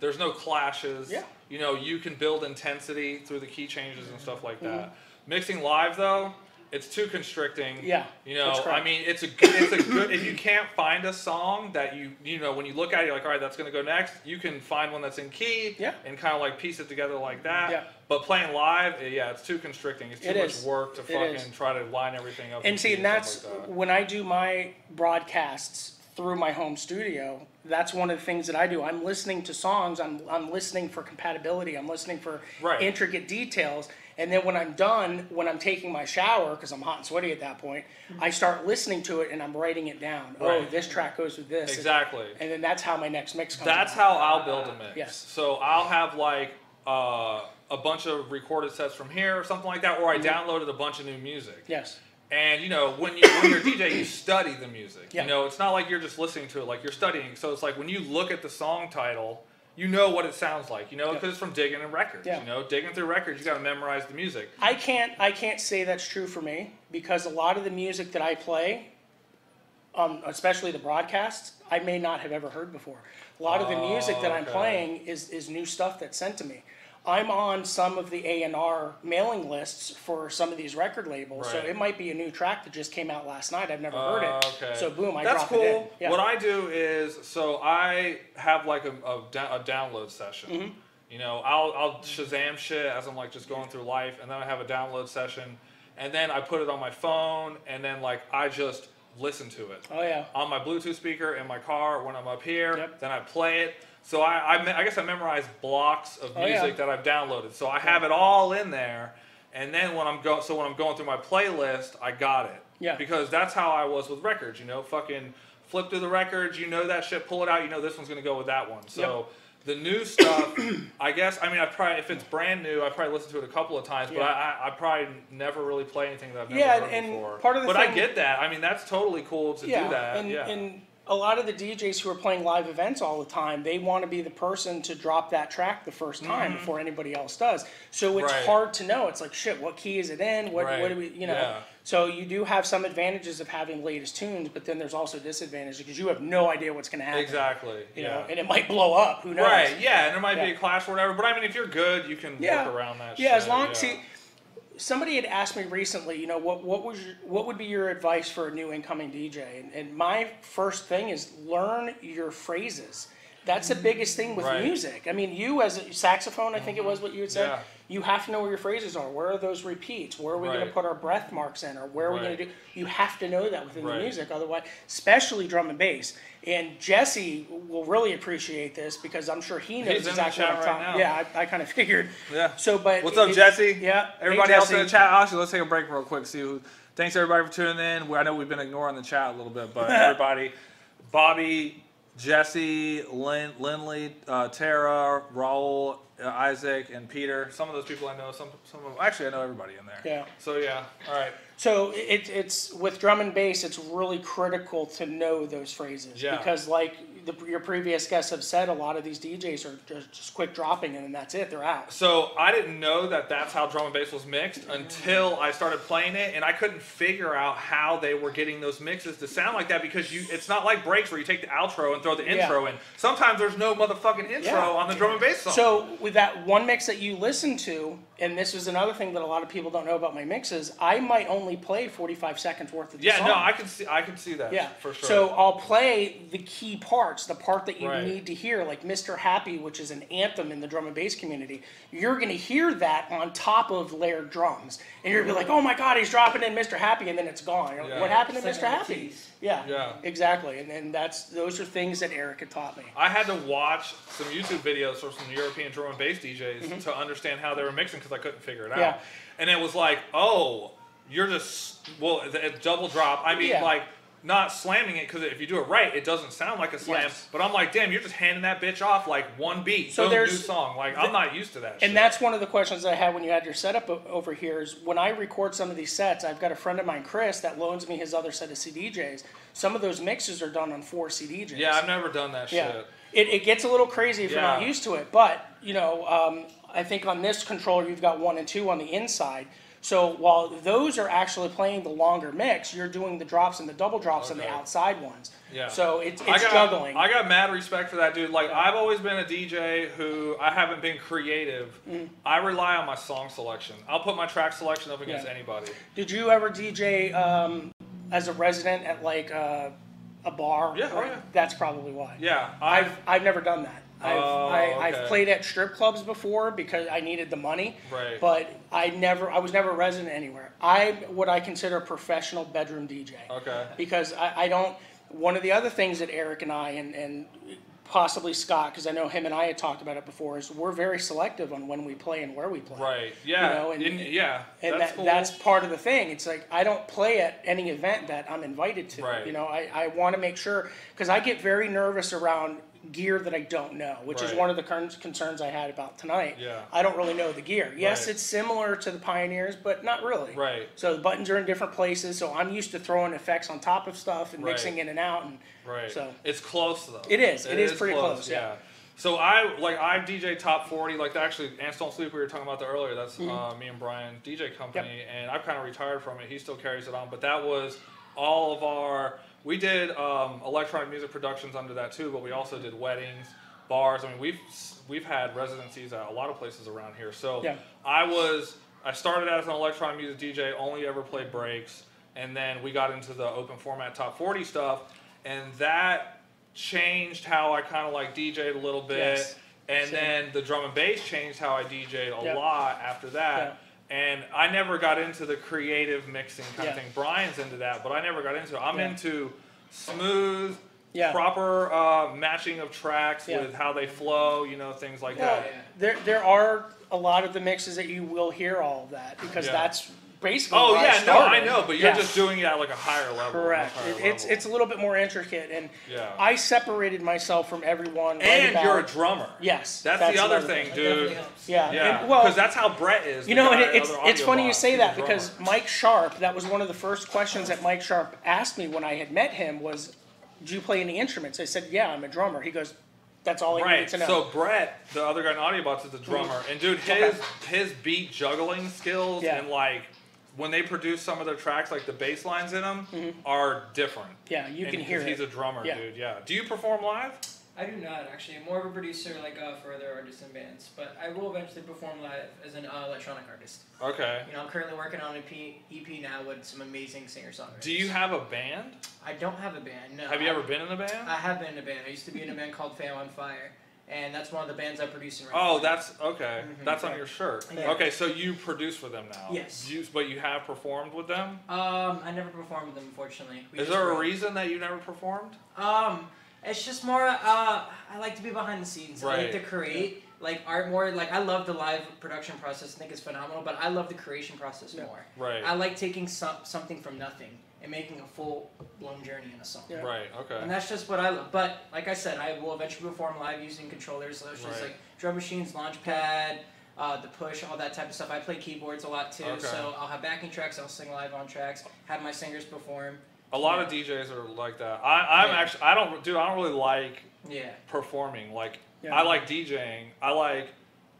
There's no clashes. Yeah. You know, you can build intensity through the key changes and stuff like Mm-hmm. that. Mixing live though, it's too constricting. Yeah, You know, that's correct. I mean, it's a good. If you can't find a song that you know when you look at it, you're like, all right, that's gonna go next. You can find one that's in key. Yeah. And kind of like piece it together like that. Yeah. But playing live, yeah, it's too constricting. It's too It much is. work to It fucking is. try to line everything up. And see, key and that's stuff like that. when I do my broadcasts through my home studio. That's one of the things that I do. I'm listening to songs. I'm listening for compatibility. I'm listening for Right. intricate details. And then when I'm done, when I'm taking my shower, because I'm hot and sweaty at that point, I start listening to it and I'm writing it down. Oh, Right. this track goes with this. Exactly. And then that's how my next mix comes. That's out. how I'll build a mix. Yes. So I'll have like a bunch of recorded sets from here or something like that, or I downloaded a bunch of new music. Yes. And you know, when you're a DJ, you study the music. Yeah. You know, it's not like you're just listening to it; like you're studying. So it's like when you look at the song title, you know what it sounds like. You know, because it's from digging in records. Yeah. You know, digging through records, you got to memorize the music. I can't say that's true for me, because a lot of the music that I play, especially the broadcasts, I may not have ever heard before. A lot of the music that I'm okay. playing is new stuff that's sent to me. I'm on some of the A&R mailing lists for some of these record labels, so Right. it might be a new track that just came out last night. I've never heard it. Okay. So boom, I That's drop cool. it in. Yeah. What I do is, so I have like a download session. Mm-hmm. You know, I'll Shazam shit as I'm like just going through life, and then I have a download session, and then I put it on my phone, and then like I just listen to it. Oh yeah. On my Bluetooth speaker in my car when I'm up here. Yep. Then I play it. So I guess I memorized blocks of music that I've downloaded. So I have it all in there. And then when I'm going through my playlist, I got it. Yeah. Because that's how I was with records. You know, fucking flip through the records. You know that shit. Pull it out. You know this one's gonna go with that one. So. Yep. The new stuff, I guess, I mean, if it's brand new, I probably listen to it a couple of times, but I probably never really play anything that I've never heard before. Part of the but thing, I get that. I mean, that's totally cool to do that. And a lot of the DJs who are playing live events all the time, they want to be the person to drop that track the first time before anybody else does. So it's hard to know. It's like, shit, what key is it in? What do we, you know? Yeah. So you do have some advantages of having latest tunes, but then there's also disadvantages because you have no idea what's going to happen. Exactly. You know, and it might blow up. Who knows? Right. Yeah. And there might be a clash or whatever. But I mean, if you're good, you can work around that. Yeah. As long see, somebody had asked me recently, you know, what would be your advice for a new incoming DJ? And my first thing is learn your phrases. That's the biggest thing with music. I mean, you as a saxophone, I think it was what you had said. Yeah. You have to know where your phrases are. Where are those repeats? Where are we going to put our breath marks in? Or where are we going to do? You have to know that within the music. Otherwise, especially drum and bass. And Jesse will really appreciate this because I'm sure he knows exactly what I'm talking about. Yeah, I kind of figured. Yeah. So, but what's up, Jesse? Yeah. Everybody else in the chat. Actually, let's take a break real quick. See who. Thanks everybody for tuning in. I know we've been ignoring the chat a little bit, but everybody, Bobby, Jesse, Lindley, Tara, Raul, Isaac, and Peter. Some of those people I know. Some of them. Actually, I know everybody in there. Yeah. So yeah. All right. So it's with drum and bass, it's really critical to know those phrases because, like your previous guests have said, a lot of these DJs are just quick dropping and then that's it. They're out. So I didn't know that that's how drum and bass was mixed until I started playing it, and I couldn't figure out how they were getting those mixes to sound like that because it's not like breaks where you take the outro and throw the intro in. Sometimes there's no motherfucking intro on the drum and bass song. So with that one mix that you listen to, and this is another thing that a lot of people don't know about my mixes, I might only play 45 seconds worth of the song. Yeah, no, I can see that. Yeah, for sure. So I'll play the key parts, the part that you need to hear, like Mr. Happy, which is an anthem in the drum and bass community. You're going to hear that on top of layered drums, and you're going to be like, "Oh my God, he's dropping in Mr. Happy," and then it's gone. Yeah. What happened to Mr. Happy? Yeah, exactly. And those are things that Erica taught me. I had to watch some YouTube videos from some European drum and bass DJs to understand how they were mixing because I couldn't figure it out. And it was like, oh, you're just double drop. I mean, like not slamming it because if you do it right, it doesn't sound like a slam. But I'm like, damn, you're just handing that bitch off like one beat. So there's new song. Like I'm not used to that. And that's one of the questions I had when you had your setup over here is when I record some of these sets, I've got a friend of mine, Chris, that loans me his other set of CDJs. Some of those mixes are done on 4 CDJs. Yeah, I've never done that shit. It gets a little crazy if you're not used to it. But, you know, I think on this controller, you've got 1 and 2 on the inside. So while those are actually playing the longer mix, you're doing the drops and the double drops on the outside ones. Yeah. So it's juggling. I got mad respect for that dude. Like I've always been a DJ who I haven't been creative. I rely on my song selection. I'll put my track selection up against anybody. Did you ever DJ as a resident at like a bar? Yeah, That's probably why. Yeah. I've never done that. I've played at strip clubs before because I needed the money. Right. But I was never a resident anywhere. I'm what I consider a professional bedroom DJ. Okay. Because I don't. One of the other things that Eric and I and possibly Scott, because I know him and I had talked about it before, is we're very selective on when we play and where we play. Right. Yeah. You know, and that's cool. That's part of the thing. It's like I don't play at any event that I'm invited to. Right. You know, I want to make sure because I get very nervous around gear that I don't know, which is one of the concerns I had about tonight. Yeah. I don't really know the gear. Yes, it's similar to the Pioneers, but not really. Right. So the buttons are in different places, so I'm used to throwing effects on top of stuff and mixing in and out. And so it's close though. It is. It is pretty close. Yeah. So I DJ top 40, like actually Ants Don't Sleep we were talking about that earlier. That's me and Brian DJ company, and I've kind of retired from it. He still carries it on, but that was all of our. We did electronic music productions under that too, but we also did weddings, bars. I mean, we've had residencies at a lot of places around here. So I started as an electronic music DJ, only ever played breaks, and then we got into the open format top 40 stuff, and that changed how I kind of like DJ'd a little bit, and then the drum and bass changed how I DJ'd a lot after that. And I never got into the creative mixing kind of Yeah. thing. Brian's into that, but I never got into it. I'm Yeah. into smooth, Yeah. proper matching of tracks Yeah. with how they flow, you know, things like Well, that. there are a lot of the mixes that you will hear all of that because Yeah. that's basically Oh where yeah, no, started. I know, but you're Yeah. just doing it at like a higher level. Correct. much higher It's level. a little bit more intricate, and Yeah. I separated myself from everyone. right And about, you're a drummer. Yes, That's the other another thing, That dude. definitely helps. Yeah, Yeah, and, well, because that's how Brett is. you the know, guy, and it's other funny audio you boss. say He's that a because drummer. Mike Sharp, that was one of the first questions that Mike Sharp asked me when I had met him was, "Do you play any instruments?" I said, "Yeah, I'm a drummer." He goes, "That's all I Right. needed to know." So Brett, the other guy in Audiobots, is a drummer, and dude, his beat juggling skills Yeah. and like when they produce some of their tracks, like the bass lines in them are different. yeah, you And can hear 'cause he's it. a drummer, Yeah. dude. Yeah. Do you perform live? I do not actually. I'm more of a producer, like for other artists and bands. But I will eventually perform live as an electronic artist. Okay. You know, I'm currently working on an EP now with some amazing singer-songwriters. Do you have a band? I don't have a band. No. Have you ever been in a band? I have been in a band. I used to be in a band called Fam on Fire, and that's one of the bands I'm producing right Oh, now. that's okay. That's on Yeah. your shirt. Yeah. Okay, so you produce for them now. Yes. But you have performed with them. I never performed with them, unfortunately. We Is just there a wrote. reason that you never performed? It's just more. I like to be behind the scenes. I like Right. to create like art more. Like I love the live production process. I think it's phenomenal. But I love the creation process Yeah. more. Right. I like taking something from nothing and making a full blown journey in a song. Yeah. Right. Okay. And that's just what I love. But like I said, I will eventually perform live using controllers, such as Right. like drum machines, Launchpad, the push, all that type of stuff. I play keyboards a lot too, Okay. so I'll have backing tracks. I'll sing live on tracks. Have my singers perform. A lot of DJs are like that. I'm Yeah. actually. I don't really like Yeah. performing. Like Yeah. I like DJing.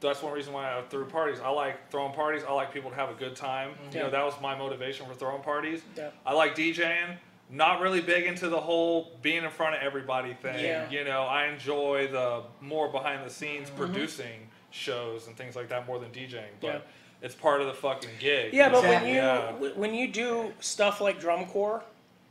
That's one reason why I threw parties. I like throwing parties. I like people to have a good time. You Yeah. know, that was my motivation for throwing parties. Yeah. I like DJing. Not really big into the whole being in front of everybody thing. Yeah. You know, I enjoy the more behind the scenes producing shows and things like that more than DJing. But Yeah. it's part of the fucking gig. Yeah, but Exactly. when you do stuff like drum corps,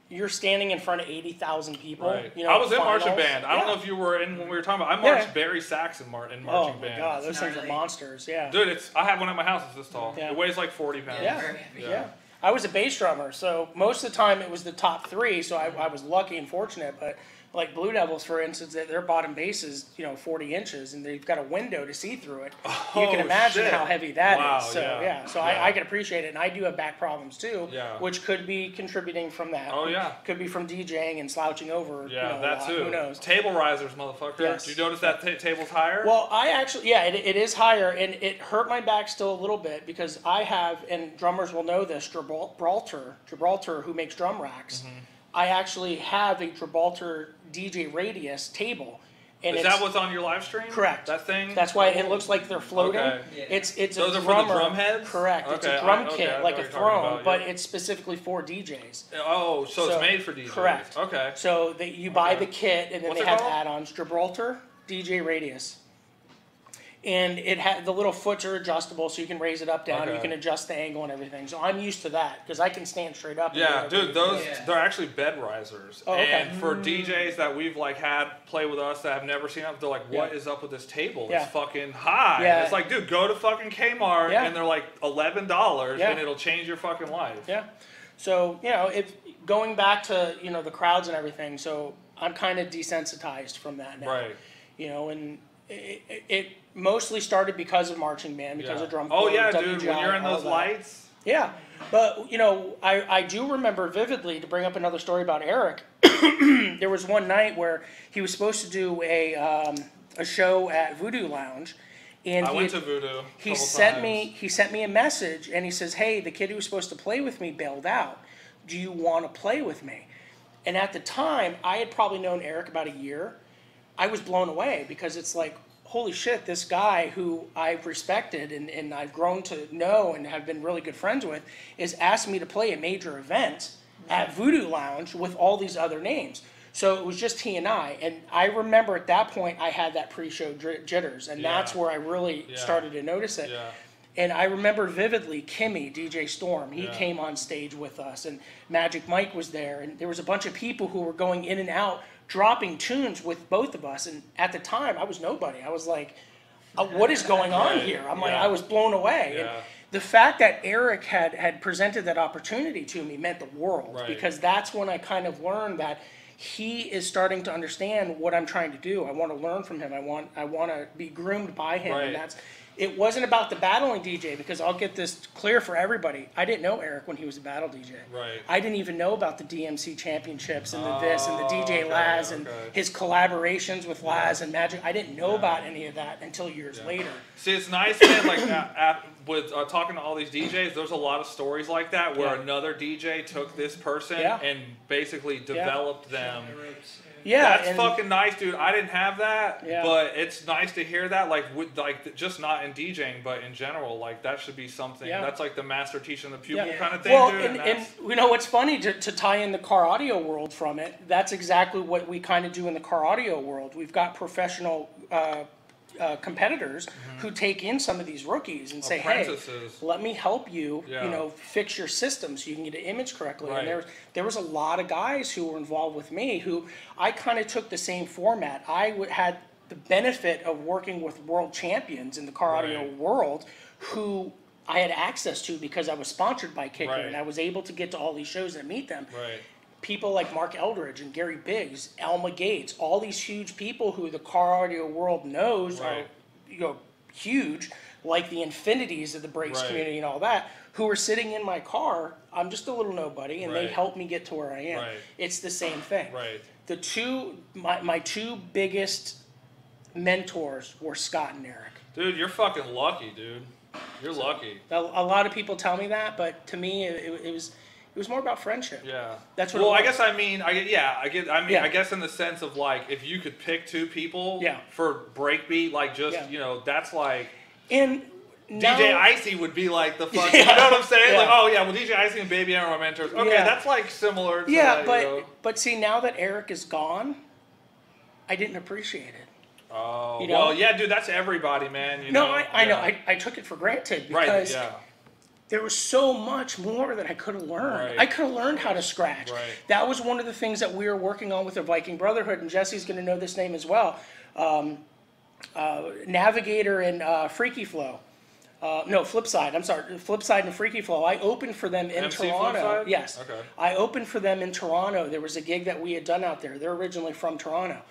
you're standing in front of 80,000 people. Right. You know, I was in finals. marching band. I don't Yeah. know if you were in when we were talking about. I Yeah. marched Barry Saxon in marching Oh my band. god, those things are Gnarly. monsters. Yeah. Dude, I have one at my house. It's this tall. Yeah. It weighs like 40 pounds. Yeah. Very heavy. Yeah. I was a bass drummer, so most of the time it was the top three, so I was lucky and fortunate, but like Blue Devils, for instance, their bottom bass is, 40 inches, and they've got a window to see through it. You can Oh, imagine shit. how heavy that is. Wow, So, yeah. so Yeah. I can appreciate it, and I do have back problems too, Yeah. which could be contributing from that. Oh, yeah. Could be from DJing and slouching over, Yeah, a that lot. too. Who knows? Table risers, motherfucker. Yes. Did you notice that table's higher? Well, I actually, yeah, it is higher, and it hurt my back still a little bit because I have, and drummers will know this, Gibraltar, who makes drum racks. Mm-hmm. I actually have a Gibraltar DJ Radius table, and Is it's, that what's on your live stream? Correct. That thing? that's why it looks like they're floating. Okay. Yeah. It's Those a are for the drummer. drum heads? Correct. It's Okay, a drum okay, I kit, know like what a you're talking throne, about, but yeah. it's specifically for DJs. Oh, so it's made for DJs. Correct. Okay. So that you buy Okay. the kit, and then What's they it have called? add-ons. Gibraltar DJ Radius, and it had the little foots are adjustable, so you can raise it up, down. Okay. You can adjust the angle and everything. So I'm used to that because I can stand straight up. and Yeah, do dude, those Yeah. they're actually bed risers. Oh, okay. And for DJs that we've like had play with us that have never seen it, they're like, "What Yeah. is up with this table? Yeah. It's fucking high." Yeah. It's like, dude, go to fucking Kmart Yeah. and they're like $11 Yeah. and it'll change your fucking life. Yeah. So if going back to the crowds and everything, so I'm kind of desensitized from that now. Right. And it mostly started because of marching band, because Yeah. of drum Oh corps, yeah, dude, WGI, when you're in all those that. lights. Yeah, but I do remember vividly, to bring up another story about Eric. There was one night where he was supposed to do a show at Voodoo Lounge, and I he went had- to Voodoo. he couple sent times. me a message, and he says, "Hey, the kid who was supposed to play with me bailed out. Do you want to play with me?" And at the time, I had probably known Eric about a year. I was blown away because it's like, holy shit, this guy who I've respected and I've grown to know and have been really good friends with is asked me to play a major event at Voodoo Lounge with all these other names. So it was just he and I. And I remember at that point I had that pre-show jitters, and that's Yeah. where I really Yeah. started to notice it. Yeah. And I remember vividly Kimmy, DJ Storm, he Yeah. came on stage with us, and Magic Mike was there, and there was a bunch of people who were going in and out, dropping tunes with both of us. And at the time, I was nobody. I was like, what is going on Right. here? I'm like, Yeah. I was blown away. And Yeah. the fact that Eric had presented that opportunity to me meant the world, Right. because that's when I kind of learned that he is starting to understand what I'm trying to do. I want to learn from him. I want to be groomed by him, Right. and it wasn't about the battling DJ, because I'll get this clear for everybody. I didn't know Eric when he was a battle DJ. Right. I didn't even know about the DMC championships and the this and the DJ okay, Laz and okay. his collaborations with Laz and Magic. I didn't know about any of that until years later. See, it's nice, man. Like with talking to all these DJs, there's a lot of stories like that where another DJ took this person and basically developed them. Yeah, That's fucking nice, dude. I didn't have that, Yeah. but it's nice to hear that. Like just not in DJing, but in general. Like that should be something. Yeah. That's like the master teaching the pupil Yeah. kind of thing, Well, dude. and you know what's funny to tie in the car audio world from it? That's exactly what we kind of do in the car audio world. We've got professional competitors who take in some of these rookies and say, "Hey, Apprentices. let me help you, Yeah. you know, fix your system so you can get an image correctly." Right. And there was a lot of guys who were involved with me who I kind of took the same format. Had the benefit of working with world champions in the car audio Right. world who I had access to because I was sponsored by Kicker, Right. and I was able to get to all these shows and meet them. Right. People like Mark Eldridge and Gary Biggs, Alma Gates, all these huge people who the car audio world knows Right. are, you know, huge, like the infinities of the brakes Right. community and all that, who are sitting in my car. I'm just a little nobody, and they Right. help me get to where I am. Right. It's the same thing. Right. My two biggest mentors were Scott and Eric. Dude, you're fucking lucky, dude. You're lucky. A lot of people tell me that, but to me, it was more about friendship. Yeah. That's what. Well, it I was. guess I mean, I Yeah. guess in the sense of like, if you could pick two people Yeah. for breakbeat, like just Yeah. you know, that's like And now, DJ Icy would be like the fucking. Yeah. You know what I'm saying? Yeah. Like, oh yeah, well DJ Icy and Baby M are my mentors. Okay, Yeah. that's like similar. To Yeah, that, but you know? but see, now that Eric is gone, I didn't appreciate it. Oh, you know? well, yeah, dude, that's everybody, man. You No, know? I know. Yeah. I took it for granted Right. because Yeah. there was so much more that I could have learned. Right. I could have learned how to scratch. Right. That was one of the things that we were working on with the Viking Brotherhood, and Jesse's going to know this name as well. Navigator and Freaky Flow. No, Flipside. I'm sorry, Flipside and Freaky Flow. I opened for them in MC Toronto. Flipside? Yes. Okay. I opened for them in Toronto. There was a gig that we had done out there. They're originally from Toronto.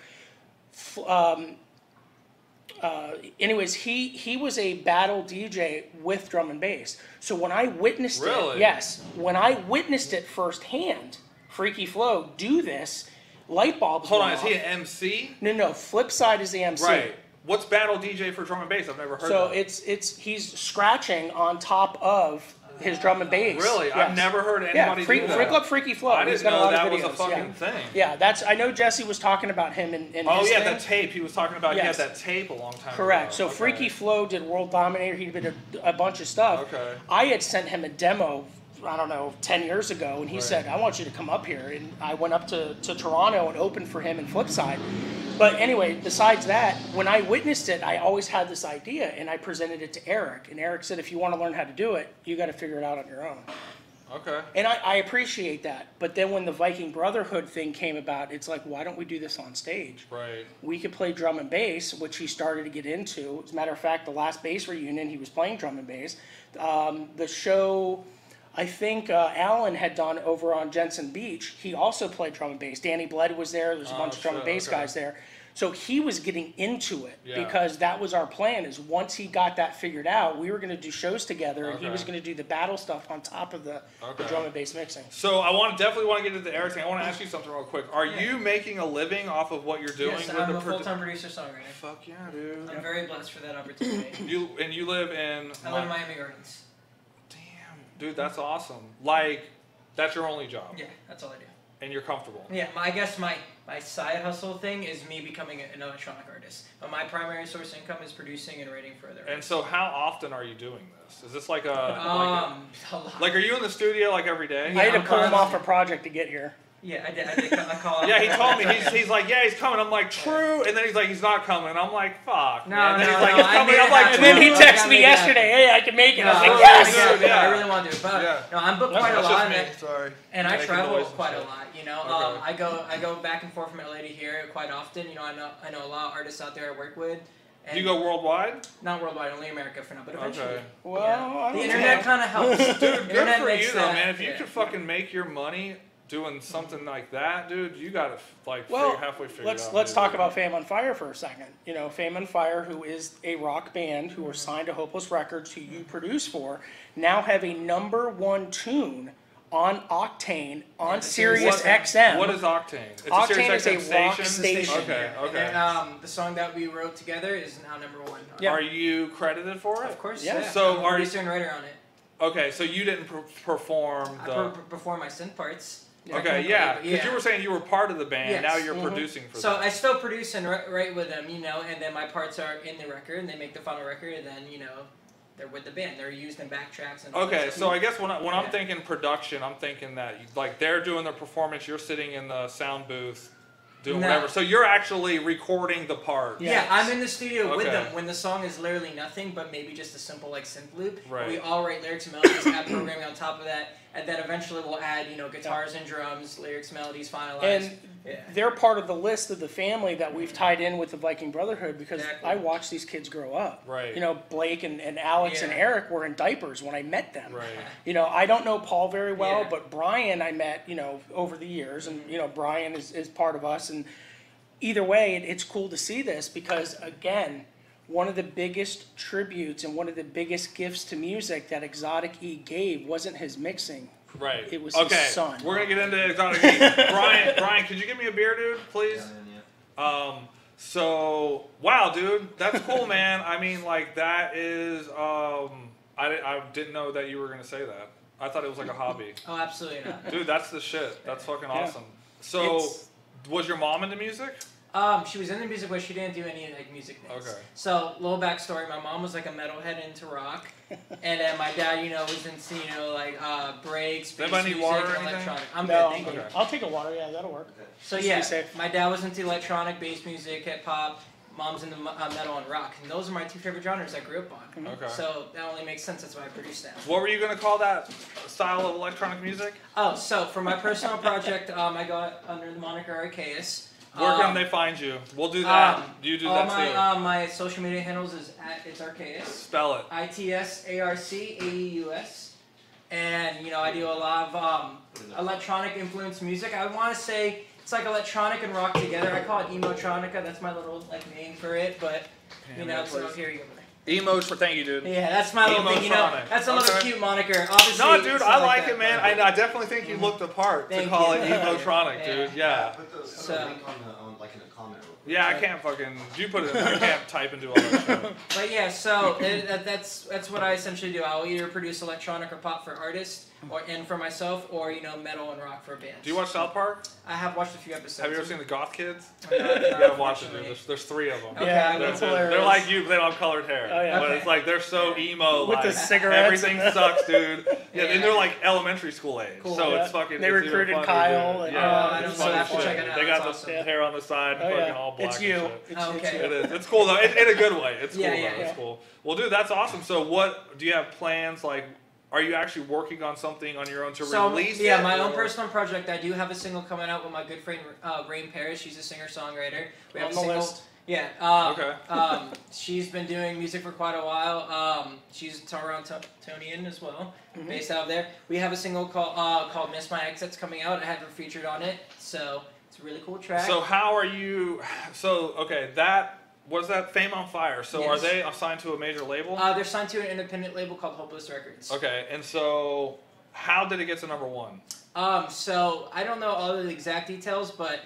Anyways, he was a battle DJ with drum and bass. So when I witnessed Really? it, yes, when I witnessed it firsthand, Freaky Flow do this, light bulbs. Hold on, went is he off. an MC? No, Flipside is the MC. Right. What's battle DJ for drum and bass? I've never heard So that. he's scratching on top of his drum and bass. Really? Yes. I've never heard anybody do that. Look up Freaky Flow. I He's didn't got a know lot that of was a videos, fucking yeah. thing. Yeah, I know Jesse was talking about him in Oh his yeah, thing. that tape. He was talking about. Yes. He had that tape a long time Correct. ago. So Okay. Freaky Flow did World Dominator. He did a bunch of stuff. Okay. I had sent him a demo, I don't know, 10 years ago, and he Right. said, I want you to come up here. And I went up to Toronto and opened for him in Flipside. But anyway, besides that, when I witnessed it, I always had this idea, and I presented it to Eric. And Eric said, if you want to learn how to do it, you got to figure it out on your own. Okay. And I appreciate that. But then when the Viking Brotherhood thing came about, it's like, why don't we do this on stage? Right. We could play drum and bass, which he started to get into. As a matter of fact, the last bass reunion, he was playing drum and bass. The show, I think Alan had done over on Jensen Beach, he also played drum and bass. Danny Bled was there. There's a bunch of drum and shit, bass okay. guys there. So he was getting into it Yeah. because that was our plan, is once he got that figured out, we were going to do shows together, and he Okay. was going to do the battle stuff on top of the Okay. drum and bass mixing. So definitely want to get into the Eric thing. I want to ask you something real quick. Are you making a living off of what you're doing? Yes, with I'm the a full-time producer-songwriter. Fuck yeah, dude. I'm very blessed for that opportunity. You live in. I live in Miami Gardens. Damn, dude, that's awesome. Like, that's your only job, Yeah, that's all I do. and you're comfortable. Yeah, I guess my side hustle thing is me becoming an electronic artist. But my primary source of income is producing and writing for other And artists. so, how often are you doing this? Is this like a A lot. like? Are you in the studio like every day? I had to I'm pull him off constant. a project to get here. Yeah, I did I call Yeah, he told me he's like, yeah, he's coming. I'm like, true, and then he's like, he's not coming. I'm like, fuck. No, man. And then no, he's like, no, he's I coming. made I'm it like, happen. And then he Well, texted I me got it. yesterday, hey, I can make it. I was No, like, I yes! really do. Yeah. I really want to. But Yeah. no, I'm booked quite a That's lot, just me. Sorry. and I Making travel noise and quite a shit. lot. You know, Okay. I go back and forth from LA to here quite often. You know, I know a lot of artists out there I work with. And do you go worldwide? Not worldwide, only America for now, but eventually. Okay. Well, yeah. I The don't internet know. kind of helps. Dude, good Internet for makes you though, that- man. If you yeah. could fucking make your money doing something like that, dude, you gotta like Well, halfway figure let's out. let's dude. talk about Fame on Fire for a second. You know, Fame on Fire, who is a rock band who are signed to Hopeless Records, who you produce for, now have a #1 tune on Octane on Yeah, Sirius what- XM. What is Octane? It's Octane a Sirius is a XM rock station. station. Okay, And okay. then, the song that we wrote together is now #1. Yeah. Are you credited for it? Of course, Yeah. yeah. So I'm a are you- producer and writer on it. Okay, so you didn't perform I the. perform my synth parts. Okay, technically, yeah, but because you were saying you were part of the band. Yes. Now you're Mhm. producing for So them. I still produce and write with them, you know, and then my parts are in the record, and they make the final record, and then, you know, they're with the band. They're used in backtracks and all that Okay, stuff. so I guess when I'm Yeah. thinking production, I'm thinking that like they're doing the performance, you're sitting in the sound booth doing No. whatever. So you're actually recording the part. Yeah. Yeah, I'm in the studio with Okay. them when the song is literally nothing but maybe just a simple like synth loop. Right. We all write lyrics and melodies, add programming on top of that, and then eventually we'll add, you know, guitars and drums, lyrics, melodies, finalized. And yeah. they're part of the list of the family that we've tied in with the Viking Brotherhood because Exactly. I watched these kids grow up. Right. You know, Blake and Alex and Yeah. Eric were in diapers when I met them. Right. You know, I don't know Paul very well, Yeah. but Brian I met, you know, over the years. And, you know, Brian is part of us. And either way, it's cool to see this because, again, one of the biggest tributes and one of the biggest gifts to music that Exotic E gave wasn't his mixing. Right. It was okay. his son. We're gonna get into exotic. Meat. Brian, could you give me a beer, dude, please? Yeah, man, yeah. So wow, dude, that's cool, man. I mean, like that is. I didn't know that you were gonna say that. I thought it was like a hobby. Oh, absolutely not. Dude, that's the shit. That's fucking Yeah. awesome. So, It's- was your mom into music? She was in the music, but she didn't do any like music things. Okay. So, little backstory: my mom was like a metalhead into rock, and then my dad, you know, was into like breaks, bass Anybody need music, water or and anything? electronic. I'm No, good, thank you. Okay. I'll take a water. Yeah, that'll work. So Just to yeah, be safe. my dad was into electronic, bass music, hip hop. Mom's into metal and rock, and those are my two favorite genres I grew up on. Okay. So that only makes sense. That's why I produce that. What were you gonna call that style of electronic music? Oh, so for my personal project, I got under the moniker Arcaeus. Where can they find you? We'll do that. You do all that my too. my social media handles is it's Arcaeus. Spell it. ITSARCAEUS, and you know I do a lot of electronic influenced music. I want to say it's like electronic and rock together. I call it emotronica. That's my little like name for it, but you know, so here you go. Emos for thank you, dude. Yeah, that's my little thing. You know, Emotronic. that's a little Okay. cute moniker. Obviously, No, dude, it's I not like that, it, man. but- I definitely think you looked the part to Thank call you. it Thank you. emotronic, Yeah. dude. Yeah. Put the So- link on like in a comment. real quick. Yeah, I can't fucking. You put it. I can't type and do all that shit. But yeah, so that's what I essentially do. I'll either produce electronic or pop for artists, and for myself, or you know, metal and rock for bands. Do you watch South Park? I have watched a few episodes. Have you ever seen the Goth Kids? No, You no, gotta watch it, dude. unfortunately. There's 3 of them. Okay, Yeah, I They're, will. that's they're hilarious. like you, but they don't have colored hair. Oh, yeah. But Okay. it's like they're so emo. With like, the cigarettes everything and the- sucks, dude. Yeah, Yeah. and they're like elementary school age, Cool. so Yeah. it's fucking. They it's even recruited funnier, Kyle dude. and- Yeah, Oh, I it's don't know, funny I have to shit. check it out. They got That's the awesome. hair on the side, Oh, fucking yeah. all black. It's and you. shit. It's Okay. you. It is. It's cool though. In a good way. It's cool Yeah, though. yeah, It's yeah. cool. Well, dude, that's awesome. So, what do you have plans? Like, are you actually working on something on your own to release it? yeah, my own or- personal project. I do have a single coming out with my good friend Rain Paris. She's a singer-songwriter. We have On a the single. list. Yeah. Okay. She's been doing music for quite a while. She's Torontonian as well, based out of there. We have a single called "Miss My Ex" that's coming out. I have her featured on it, so it's a really cool track. So how are you? So okay, that was that Fame on Fire. So are Yes. they assigned to a major label? They're signed to an independent label called Hopeless Records. Okay, and so how did it get to #1? So I don't know all of the exact details, but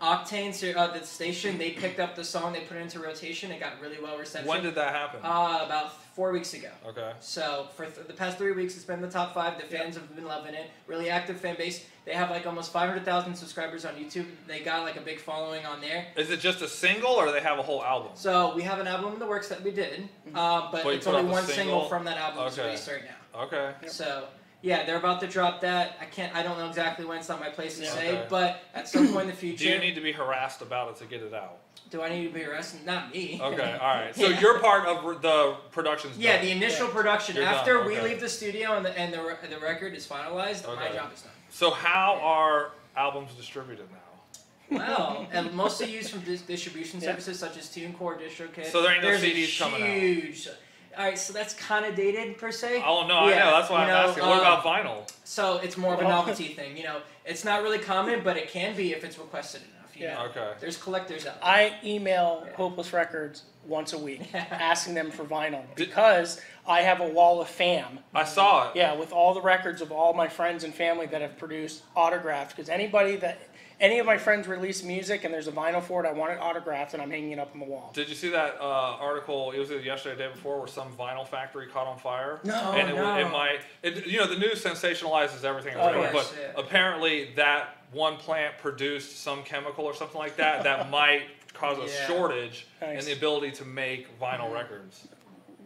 Octane, the station, they picked up the song, they put it into rotation, it got really well reception. When did that happen? About 4 weeks ago. Okay. So for the past 3 weeks, it's been the top 5. The fans have been loving it. Really active fan base. They have like almost 500,000 subscribers on YouTube. They got like a big following on there. Is it just a single, or do they have a whole album? So we have an album in the works that we did, but you it's put only out the one single? single from that album that's Okay. released right now. Okay. So yeah, they're about to drop that. I don't know exactly when. It's not my place to Yeah. say, Okay. but at some point in the future. Do you need to be harassed about it to get it out? Do I need to be arrested? Not me. Okay, all right. So Yeah. you're part of the production's Yeah, done. the initial production. You're done, After we okay. leave the studio and the record is finalized, my Okay. job is done. So how are albums distributed now? Well, and mostly used from distribution services such as TuneCore, DistroKid. So there ain't no There's CDs coming out. Huge. All right, so that's kind of dated per se. Oh no, I know. That's why I'm asking. What about vinyl? So it's more of a novelty thing. You know, it's not really common, but it can be if it's requested enough. You know? Okay. There's collectors out there. I email Hopeless Records once a week asking them for vinyl because I have a wall of fam. I saw it. Yeah, with all the records of all my friends and family that have produced autographed. Because any of my friends release music and there's a vinyl for it, I want it autographed and I'm hanging it up on the wall. Did you see that article? It was either yesterday or the day before, where some vinyl factory caught on fire. No, and no. the news sensationalizes everything, Of whatever, course, but apparently that one plant produced some chemical or something like that that might cause a shortage in the ability to make vinyl records.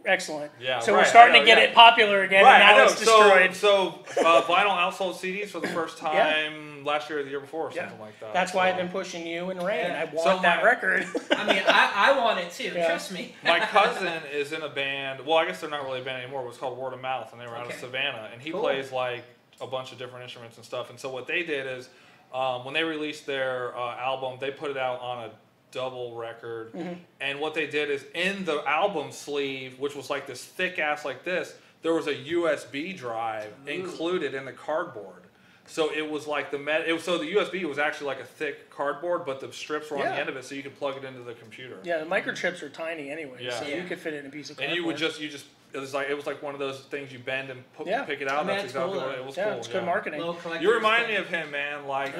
Excellent. Yeah, so we're starting to get it popular again, and now it's destroyed. So vinyl outsold CDs for the first time last year or the year before or something like that. That's why I've been pushing you and Rain. Yeah. I want that record. I mean, I want it too. Trust me. My cousin is in a band. Well, I guess they're not really a band anymore. It was called Word of Mouth, and they were out of Savannah. And he plays like a bunch of different instruments and stuff. And so what they did is, when they released their album, they put it out on a double record, and what they did is in the album sleeve, which was like this thick ass like this, there was a USB drive included in the cardboard. So it was like so the USB was actually like a thick cardboard, but the strips were on the end of it, so you could plug it into the computer. Yeah, the microchips are tiny anyway, so you could fit it in a piece of cardboard. And it was like one of those things you bend and pick it out. I mean, That's exactly what it was. Cool. It's good marketing. You remind me of him, man. Like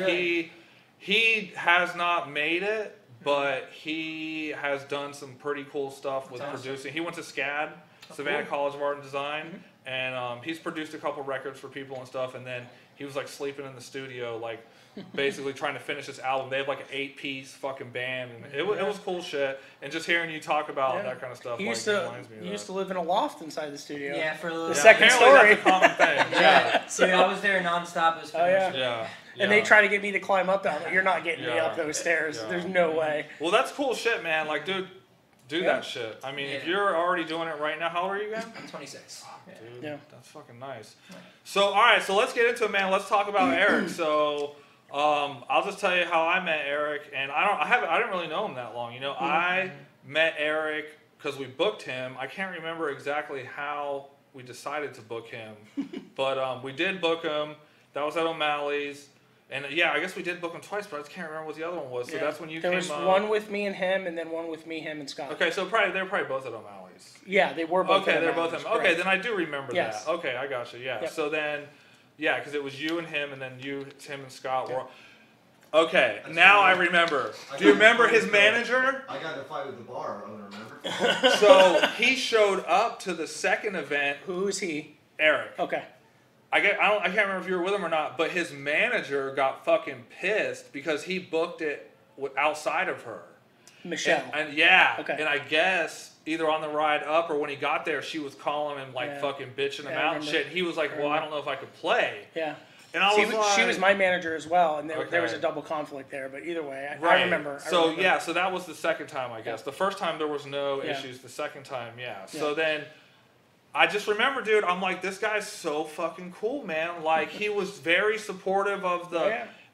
he has not made it, but he has done some pretty cool stuff with producing. He went to SCAD, Savannah College of Art and Design, and he's produced a couple records for people and stuff. And then he was like sleeping in the studio, like basically trying to finish this album. They have like an 8-piece fucking band, and it was cool shit. And just hearing you talk about that kind of stuff, He used to live in a loft inside the studio. Yeah, for a little. The second story. That's a common thing. So I was there nonstop. It was Yeah. And they try to get me to climb up that. You're not getting me up those stairs. There's no way. Well, that's cool shit, man. Like, dude, do that shit. I mean, if you're already doing it right now, how old are you again? I'm 26. Oh, dude, that's fucking nice. So, all right, so let's get into it, man. Let's talk about Eric. So, I'll just tell you how I met Eric, and I didn't really know him that long. You know, I met Eric because we booked him. I can't remember exactly how we decided to book him, but we did book him. That was at O'Malley's. And I guess we did book him twice, but I just can't remember what the other one was. So that's when you came up. There was one with me and him, and then one with me, him, and Scott. Okay, so they were probably both at O'Malley's. Yeah, they were both. Okay, they're both at. Okay, then I do remember that. Okay, I got you. Yeah. Yep. So then, because it was you and him, and then him and Scott were. Okay, now I remember. Do you remember his manager? I got in a fight with the bar owner, remember? So he showed up to the second event. Who is he? Eric. Okay. I can't remember if you were with him or not, but his manager got fucking pissed because he booked it outside of her. Michelle. And Okay. And I guess either on the ride up or when he got there, she was calling him like fucking bitching him out and shit. He was like, well, I don't know if I could play. Yeah. And I was like, she was my manager as well, and there was a double conflict there. But either way, I remember. So that was the second time, I guess. The first time there was no issues. The second time, So then. I just remember, dude, I'm like, this guy's so fucking cool, man. Like, he was very supportive of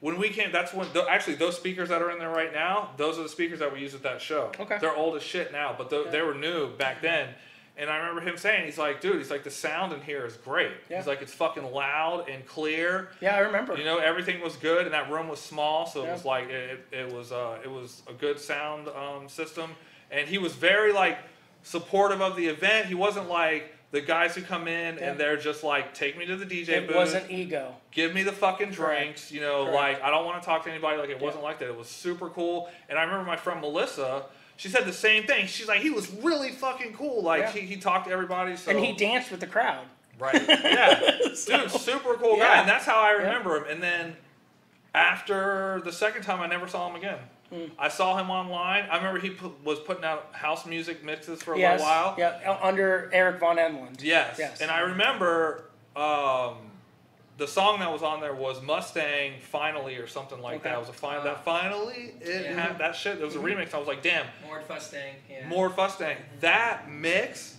when we came, that's when, actually, those speakers that are in there right now, those are the speakers that we used at that show. Okay. They're old as shit now, but they were new back then. And I remember him saying, he's like, dude, the sound in here is great. Yeah. He's like, it's fucking loud and clear. Yeah, I remember. You know, everything was good, and that room was small, so it was like, it was a good sound system. And he was very, like, supportive of the event. He wasn't like the guys who come in and they're just like, take me to the DJ booth. It wasn't ego. Give me the fucking drinks. You know, like, I don't want to talk to anybody. Like, it wasn't like that. It was super cool. And I remember my friend Melissa, she said the same thing. She's like, he was really fucking cool. Like, he talked to everybody. So. And he danced with the crowd. Right. Yeah. Dude, super cool guy. And that's how I remember him. And then after the second time, I never saw him again. I saw him online. I remember he was putting out house music mixes for a little while. Yeah, under Eric Von Emland. Yes. And I remember the song that was on there was Mustang Finally or something like that. It was that finally it had that shit. It was a remix. I was like, damn. More Fustang. Yeah. More Fustang. That mix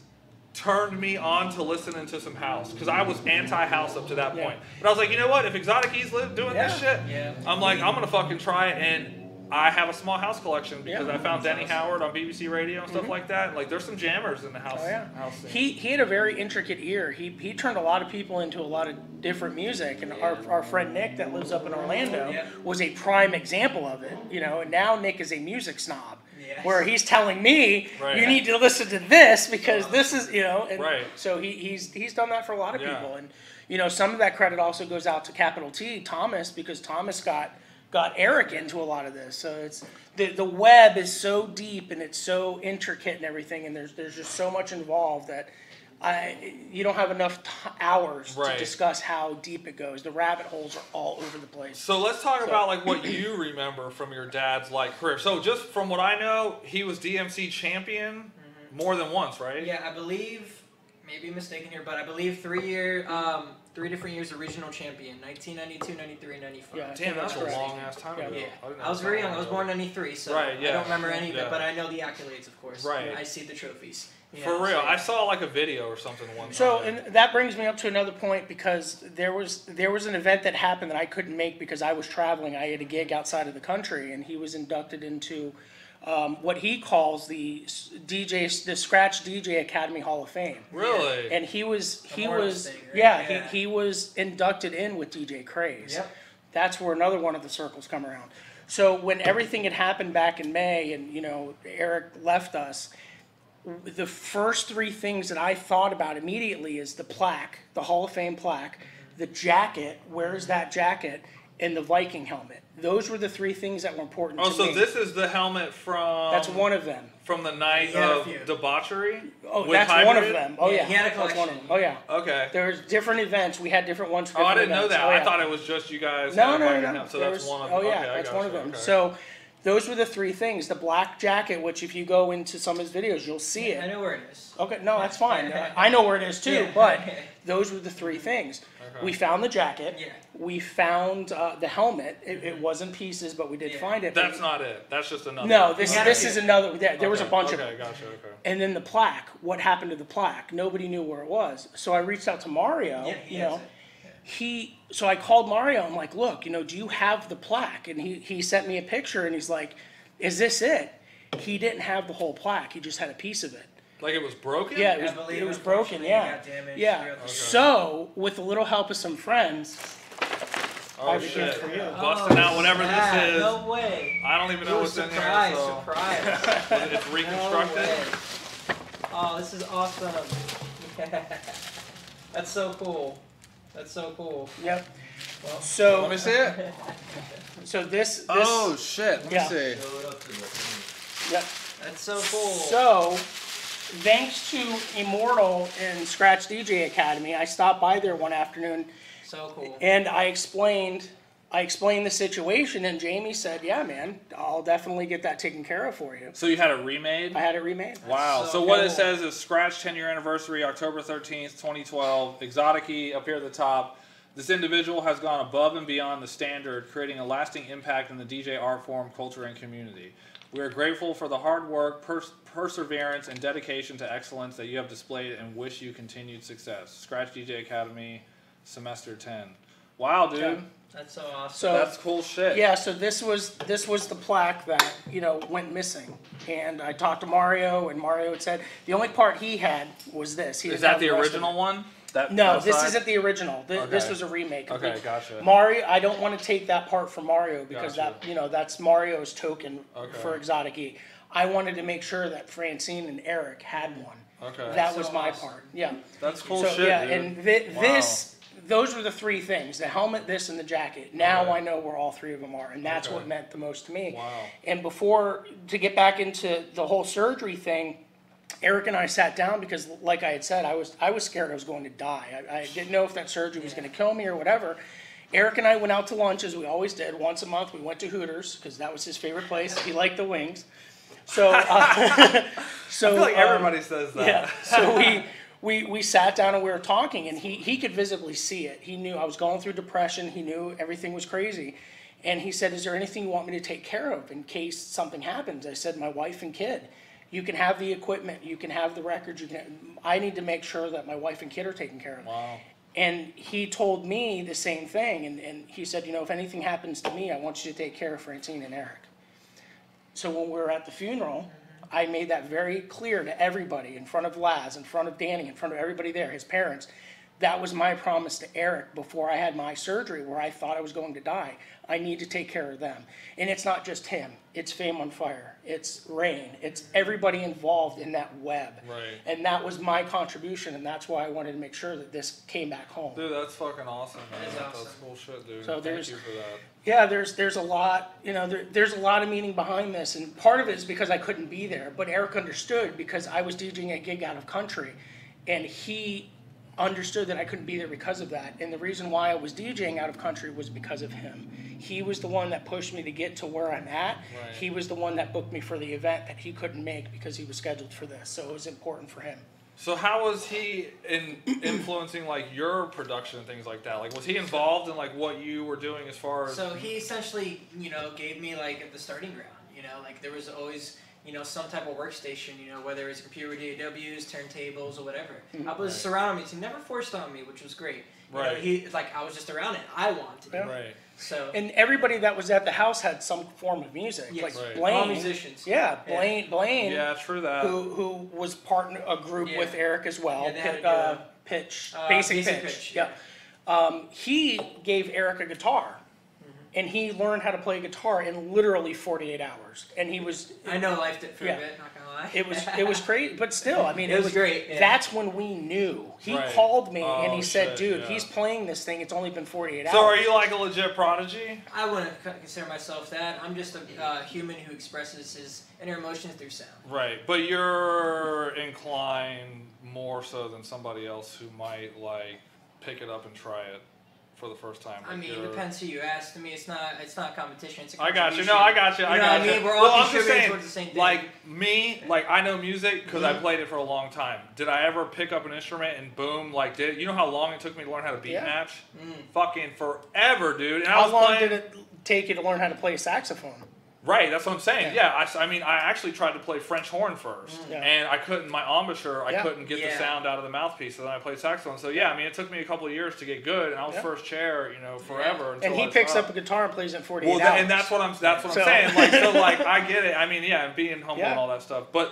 turned me on to listening to some house because I was anti-house up to that point. But I was like, you know what? If Exotic E's doing this shit, I'm like, I'm gonna fucking try it. And I have a small house collection because I found Denny Howard on BBC Radio and stuff like that. Like, there's some jammers in the house. Oh, yeah. House scene. He had a very intricate ear. He turned a lot of people into a lot of different music, and our friend Nick that lives up in Orlando was a prime example of it. You know, and now Nick is a music snob, where he's telling me you need to listen to this because this is, you know, and so he's done that for a lot of people, and you know, some of that credit also goes out to capital T Thomas, because Thomas got Eric into a lot of this. So it's the web is so deep and it's so intricate and everything, and there's just so much involved that you don't have enough hours to discuss how deep it goes. The rabbit holes are all over the place. So let's talk about like what you remember from your dad's like career. So just from what I know, he was DMC champion more than once, right? Yeah, I believe, maybe mistaken here, but I believe 3 different years of regional champion, 1992, 93, 95. Yeah, Damn, that's a long ass time ago. Yeah. I was very young. I was born in 93, so I don't remember any of it, but I know the accolades, of course. Right. I see the trophies. For real, I saw like a video or something one time. So, and that brings me up to another point, because there was an event that happened that I couldn't make because I was traveling. I had a gig outside of the country, and he was inducted into what he calls the Scratch DJ Academy Hall of Fame. Really? And he was thing, right? he was inducted in with DJ Craze. Yep. That's where another one of the circles come around. So when everything had happened back in May, and you know, Eric left us, the first 3 things that I thought about immediately is the plaque, the Hall of Fame plaque, the jacket, where is that jacket, and the Viking helmet. Those were the 3 things that were important to me. Oh, so this is the helmet from... That's one of them. From the night of debauchery? Oh, that's one of them. Oh, yeah. He had a collection. That's one of them. Oh, yeah. Okay. There's different events. We had different ones for different different events. I didn't know that. Oh, yeah. I thought it was just you guys. No. So that's one of them. Oh, yeah. Okay, That's one of them. Okay. So those were the 3 things. The black jacket, which if you go into some of his videos, you'll see it. I know where it is. Okay, no, that's fine. I know where it is too, but those were the 3 things. Okay. We found the jacket. Yeah. We found the helmet. It was in pieces, but we did find it. That's not it. That's just another. No, this is another. Yeah, there was a bunch of them. Okay, gotcha. Okay. And then the plaque. What happened to the plaque? Nobody knew where it was. So I reached out to Mario. Yeah, you know, so I called Mario. I'm like, look, you know, do you have the plaque? And he sent me a picture, and he's like, is this it? He didn't have the whole plaque. He just had a piece of it. Like it was broken? Yeah, it was broken. Yeah, got damaged. yeah. Okay. So with a little help of some friends, Oh have a shit! gift for you. Busting out whatever this is. No way. I don't even know what's in here. So Surprise. it's reconstructed. No way. Oh, this is awesome. Yeah. That's so cool. That's so cool. Yep. Well, So Let me see it. so this Oh shit! Let me Yeah. see. Show it up to the thing. yep. that's so cool. So thanks to Immortal and Scratch DJ Academy, I stopped by there one afternoon So cool. and I explained the situation, and Jamie said, "Yeah, man, I'll definitely get that taken care of for you." So you had it remade? I had it remade. Wow. So So what it cool. says is Scratch 10-year anniversary, October 13th, 2012. Exotic up here at the top. This individual has gone above and beyond the standard, creating a lasting impact in the DJ art form, culture, and community. We are grateful for the hard work, perseverance, and dedication to excellence that you have displayed, and wish you continued success. Scratch DJ Academy, Semester 10. Wow, dude. Yeah. That's so awesome. So That's cool shit. yeah, so this was the plaque that, you know, went missing. And I talked to Mario, and Mario had said the only part he had was this. He Is didn't that have the rest of original it. one? That No, outside? this isn't the original. This Okay. was a remake. Okay, gotcha. Mario, I don't want to take that part from Mario because Gotcha. that, you know, that's Mario's token Okay. for Exotic E. I wanted to make sure that Francine and Eric had one. Okay. That So was my awesome. part. Yeah. That's cool So shit, yeah, dude. and Wow. those were the 3 things: the helmet, this, and the jacket. Now Okay. I know where all 3 of them are, and that's Okay. what meant the most to me. Wow. And to get back into the whole surgery thing, Eric and I sat down because, like I had said, I was scared I was going to die. I didn't know if that surgery was going to kill me or whatever. Eric and I went out to lunch, as we always did. Once a month, we went to Hooters because that was his favorite place. He liked the wings. So, I feel like everybody says that. yeah. So we sat down and we were talking, and he could visibly see it. He knew I was going through depression. He knew everything was crazy. And he said, "Is there anything you want me to take care of in case something happens?" I said, "My wife and kid. You can have the equipment. You can have the records. I need to make sure that my wife and kid are taken care of." Wow. And he told me the same thing. And he said, "You know, if anything happens to me, I want you to take care of Francine and Eric." So when we were at the funeral, I made that very clear to everybody, in front of Laz, in front of Danny, in front of everybody there, his parents. That was my promise to Eric before I had my surgery where I thought I was going to die. I need to take care of them. And it's not just him. It's Fame on Fire. It's Rain. It's everybody involved in that web. Right. And that was my contribution, and that's why I wanted to make sure that this came back home. Dude, that's fucking awesome, man. That is awesome. That's cool shit, dude. So Thank you for that. Yeah, there's a lot, there's a lot of meaning behind this, and part of it is because I couldn't be there, but Eric understood because I was DJing a gig out of country, and he understood that I couldn't be there because of that, and the reason why I was DJing out of country was because of him. He was the one that pushed me to get to where I'm at. Right. He was the one that booked me for the event that he couldn't make because he was scheduled for this, so it was important for him. So how was he influencing like your production and things like that? Like, was he involved in like what you were doing as far as? So he essentially, gave me like the starting ground. Like there was always, some type of workstation. Whether it's computer DAWs, turntables, or whatever. I was surrounding me. So he never forced on me, which was great. Right. I was just around it. I wanted it. Right. So. And everybody that was at the house had some form of music. Yes. Like Right. Blaine. All musicians. Yeah, Blaine. Yeah, true that. Who was part a group with Eric as well. Yeah, they had a Pitch, basic pitch. pitch, Yeah. He gave Eric a guitar, and he learned how to play guitar in literally 48 hours. And he was. I know life it for Yeah. a bit. Not gonna lie. It was crazy, but still, I mean, It was great, yeah. That's when we knew. He Right. called me and he Oh, said, shit, "Dude, yeah. he's playing this thing. It's only been 48 hours." So are you like a legit prodigy? I wouldn't consider myself that. I'm just a human who expresses his inner emotions through sound. Right, but you're inclined more so than somebody else who might like pick it up and try it for the first time. I mean, it depends who you ask. To me, it's not competition. It's a I got you. contribution. No, I got you. I know got what you. I mean? We're all Well, I'm just contributing saying, towards the same thing. like me, like I know music because Mm-hmm. I played it for a long time. Did I ever pick up an instrument and boom, like did you know how long it took me to learn how to beat Yeah. match? Mm. Fucking forever, dude. And I How was long playing, did it take you to learn how to play a saxophone? Right, that's what I'm saying. Yeah. Yeah, I mean, I actually tried to play French horn first, Yeah. and I couldn't. My embouchure, I Yeah. couldn't get the Yeah. sound out of the mouthpiece. So then I played saxophone. So yeah, I mean, it took me a couple of years to get good, and I was Yeah. first chair, forever. Until And he I picks stopped. up a guitar and plays it in 48 Well, hours. and that's what I'm So- saying. Like, so like I get it. I mean, yeah, and being humble Yeah. and all that stuff, but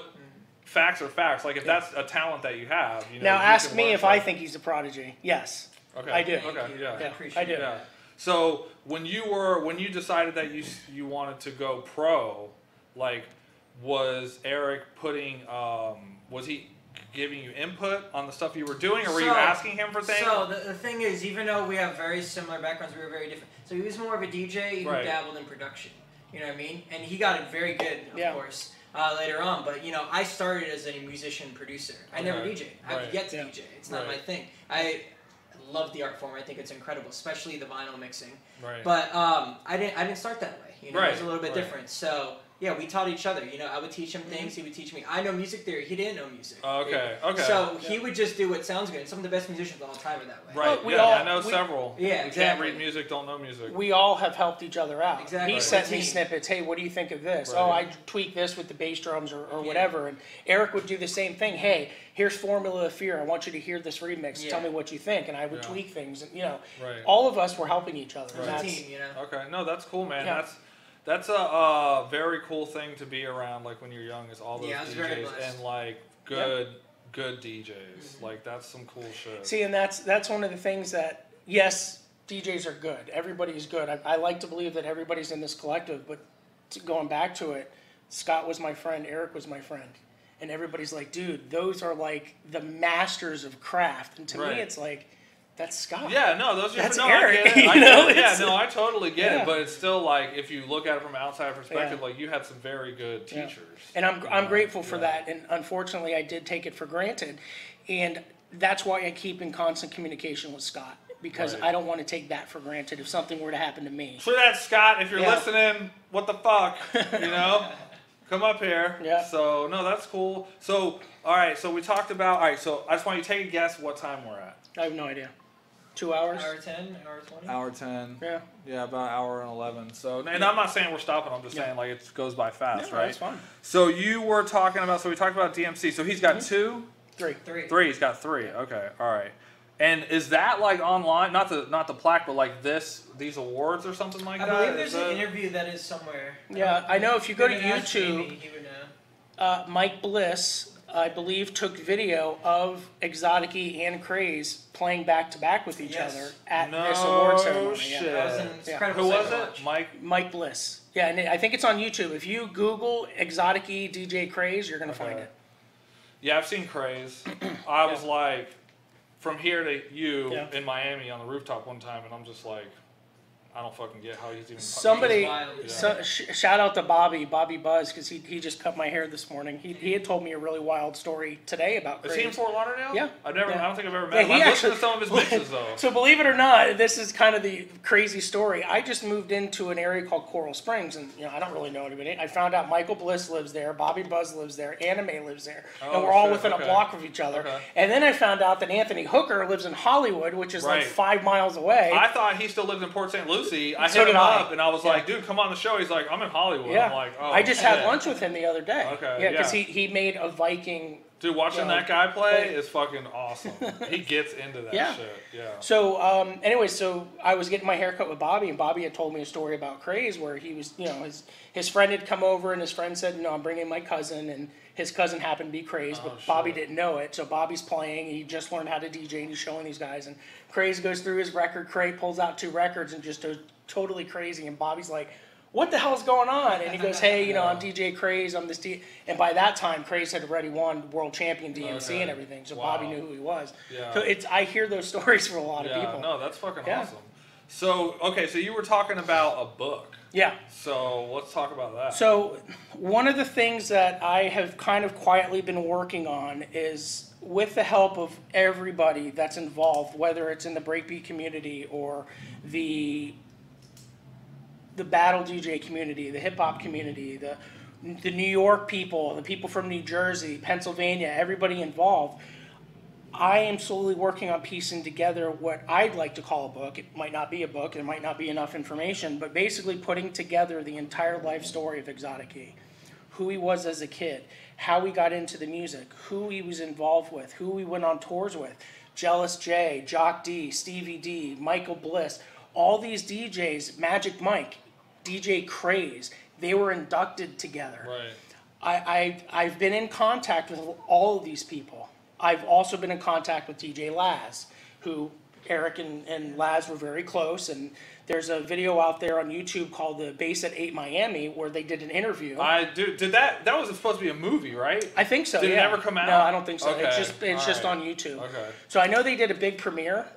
facts are facts. Like if that's a talent that you have, Now you ask can me learn if from I it. think he's a prodigy. Yes, Okay. I do. Okay. Yeah. I Yeah, appreciate I do. it. Yeah. So when you decided that you wanted to go pro, like, was Eric putting was he giving you input on the stuff you were doing, or were you So- asking him for things? So the thing is, even though we have very similar backgrounds, we were very different. So he was more of a DJ who Right. dabbled in production. You know what I mean? And he got it very good, of Yeah. course, later on. But I started as a musician producer. I never Okay. DJ'd. I've Right. yet to Yeah. DJ. It's not Right. my thing. I love the art form. I think it's incredible, especially the vinyl mixing. Right. But I didn't start that way. It was Right, a little bit right. different. So yeah, we taught each other. I would teach him things. He would teach me. I know music theory. He didn't know music. Okay, okay. So he would just do what sounds good. Some of the best musicians of all time are that way. Right. we Yeah, all- I know we- several. Yeah, You can't exactly. read music, don't know music. We all have helped each other out. Exactly. He Right. sent me Team. snippets. Hey, what do you think of this? Right. Oh, I tweak this with the bass drums or Yeah. whatever. And Eric would do the same thing. Hey, here's Formula of Fear. I want you to hear this remix. Yeah. Tell me what you think. And I would Yeah. tweak things. And Right. all of us were helping each other. As And a that's- team, Okay, no, that's cool, man. Yeah. That's a very cool thing to be around. Like when you're young, is all those Yeah, I was very DJs blessed. and like good DJs. Like that's some cool shit. See, and that's one of the things that, yes, DJs are good. Everybody is good. I like to believe that everybody's in this collective, but going back to it, Scott was my friend, Eric was my friend. And everybody's like, dude, those are like the masters of craft. And to Right. me, it's like, that's Scott. Yeah, no, those are That's no, Eric, I get it. I you know, get it. Yeah, it's- no, I totally get Yeah. it. But it's still like if you look at it from an outside perspective, Yeah. like you had some very good Yeah. teachers. And I'm grateful for Yeah. that. And unfortunately, I did take it for granted. And that's why I keep in constant communication with Scott. Because Right. I don't want to take that for granted if something were to happen to me. So that Scott, if you're Yeah. listening, what the fuck, Come up here. Yeah. So no, that's cool. So all right, so we talked about. All right, so I just want you to take a guess what time we're at. I have no idea. 2 hours? Hour 10, hour 20. Hour 10. Yeah. Yeah, about hour and 11. So, and I'm not saying we're stopping. I'm just Yeah. saying like it goes by fast, Yeah, right? that's fine. So you were talking about. So we talked about DMC. So he's got two, Three. Three. three. He's got three. Okay, all right. And is that like online? Not the plaque, but like these awards or something like that? I believe there's an interview that is somewhere. Yeah, I know if you go to YouTube, Jamie, he would know. Mike Bliss, I believe, took video of Exotic and Craze playing back to back with each other at this award ceremony. Shit. That was an incredible Who was sight to it? watch. Mike Bliss. Yeah, and I think it's on YouTube. If you Google Exotic DJ Craze, you're gonna find it. Yeah, I've seen Craze. I was like, from here to you in Miami on the rooftop one time, and I'm just like, I don't fucking get how he's even. Somebody, wild, shout out to Bobby Buzz, because he just cut my hair this morning. He had told me a really wild story today about Craze. Is he in Fort Lauderdale? Yeah. I don't think I've ever Yeah, met him. I've listened to some of his mixes though. So believe it or not, this is kind of the crazy story. I just moved into an area called Coral Springs, and I don't really know anybody. I found out Michael Bliss lives there, Bobby Buzz lives there, Anime lives there, and we're all within a block of each other. Okay. And then I found out that Anthony Hooker lives in Hollywood, which is like 5 miles away. I thought he still lived in Port St. Lucie. I So hit him did I. up and I was like, dude, come on the show. He's like, I'm in Hollywood. Yeah. I'm like, oh, I just had shit. lunch with him the other day. Okay, Yeah, because yeah. he made a Viking. Dude, watching that guy play is fucking awesome. He gets into that Yeah. shit. Yeah. So, anyway, so I was getting my hair cut with Bobby, and Bobby had told me a story about Craze where he was, his friend had come over, and his friend said, I'm bringing my cousin, and his cousin happened to be Craze, but Bobby didn't know it. So Bobby's playing, and he just learned how to DJ, and he's showing these guys, and Craze goes through his record crate, pulls out 2 records, and just goes totally crazy, and Bobby's like, what the hell's going on? And he goes, hey, I'm DJ Craze, I'm this D. And by that time, Craze had already won world champion DMC and everything, so Bobby knew who he was. Yeah. So I hear those stories from a lot of people. No, that's fucking Yeah. awesome. So, okay, so you were talking about a book. Yeah. So let's talk about that. So one of the things that I have kind of quietly been working on is, with the help of everybody that's involved, whether it's in the breakbeat community or the battle DJ community, the hip hop community, the New York people, the people from New Jersey, Pennsylvania, everybody involved, I am slowly working on piecing together what I'd like to call a book. It might not be a book, there might not be enough information, but basically putting together the entire life story of Exotic E. Who he was as a kid, how he got into the music, who he was involved with, who he went on tours with, Jealous J, Jock D, Stevie D, Michael Bliss, all these DJs, Magic Mike, DJ Craze, they were inducted together. Right. I've been in contact with all of these people. I've also been in contact with DJ Laz, who Eric and Laz were very close, and there's a video out there on YouTube called The Bass at 8 Miami where they did an interview. Did that was supposed to be a movie, right? I think so. Did it yeah. ever come out? No, I don't think so. Okay. It's just on YouTube. Okay. So I know they did a big premiere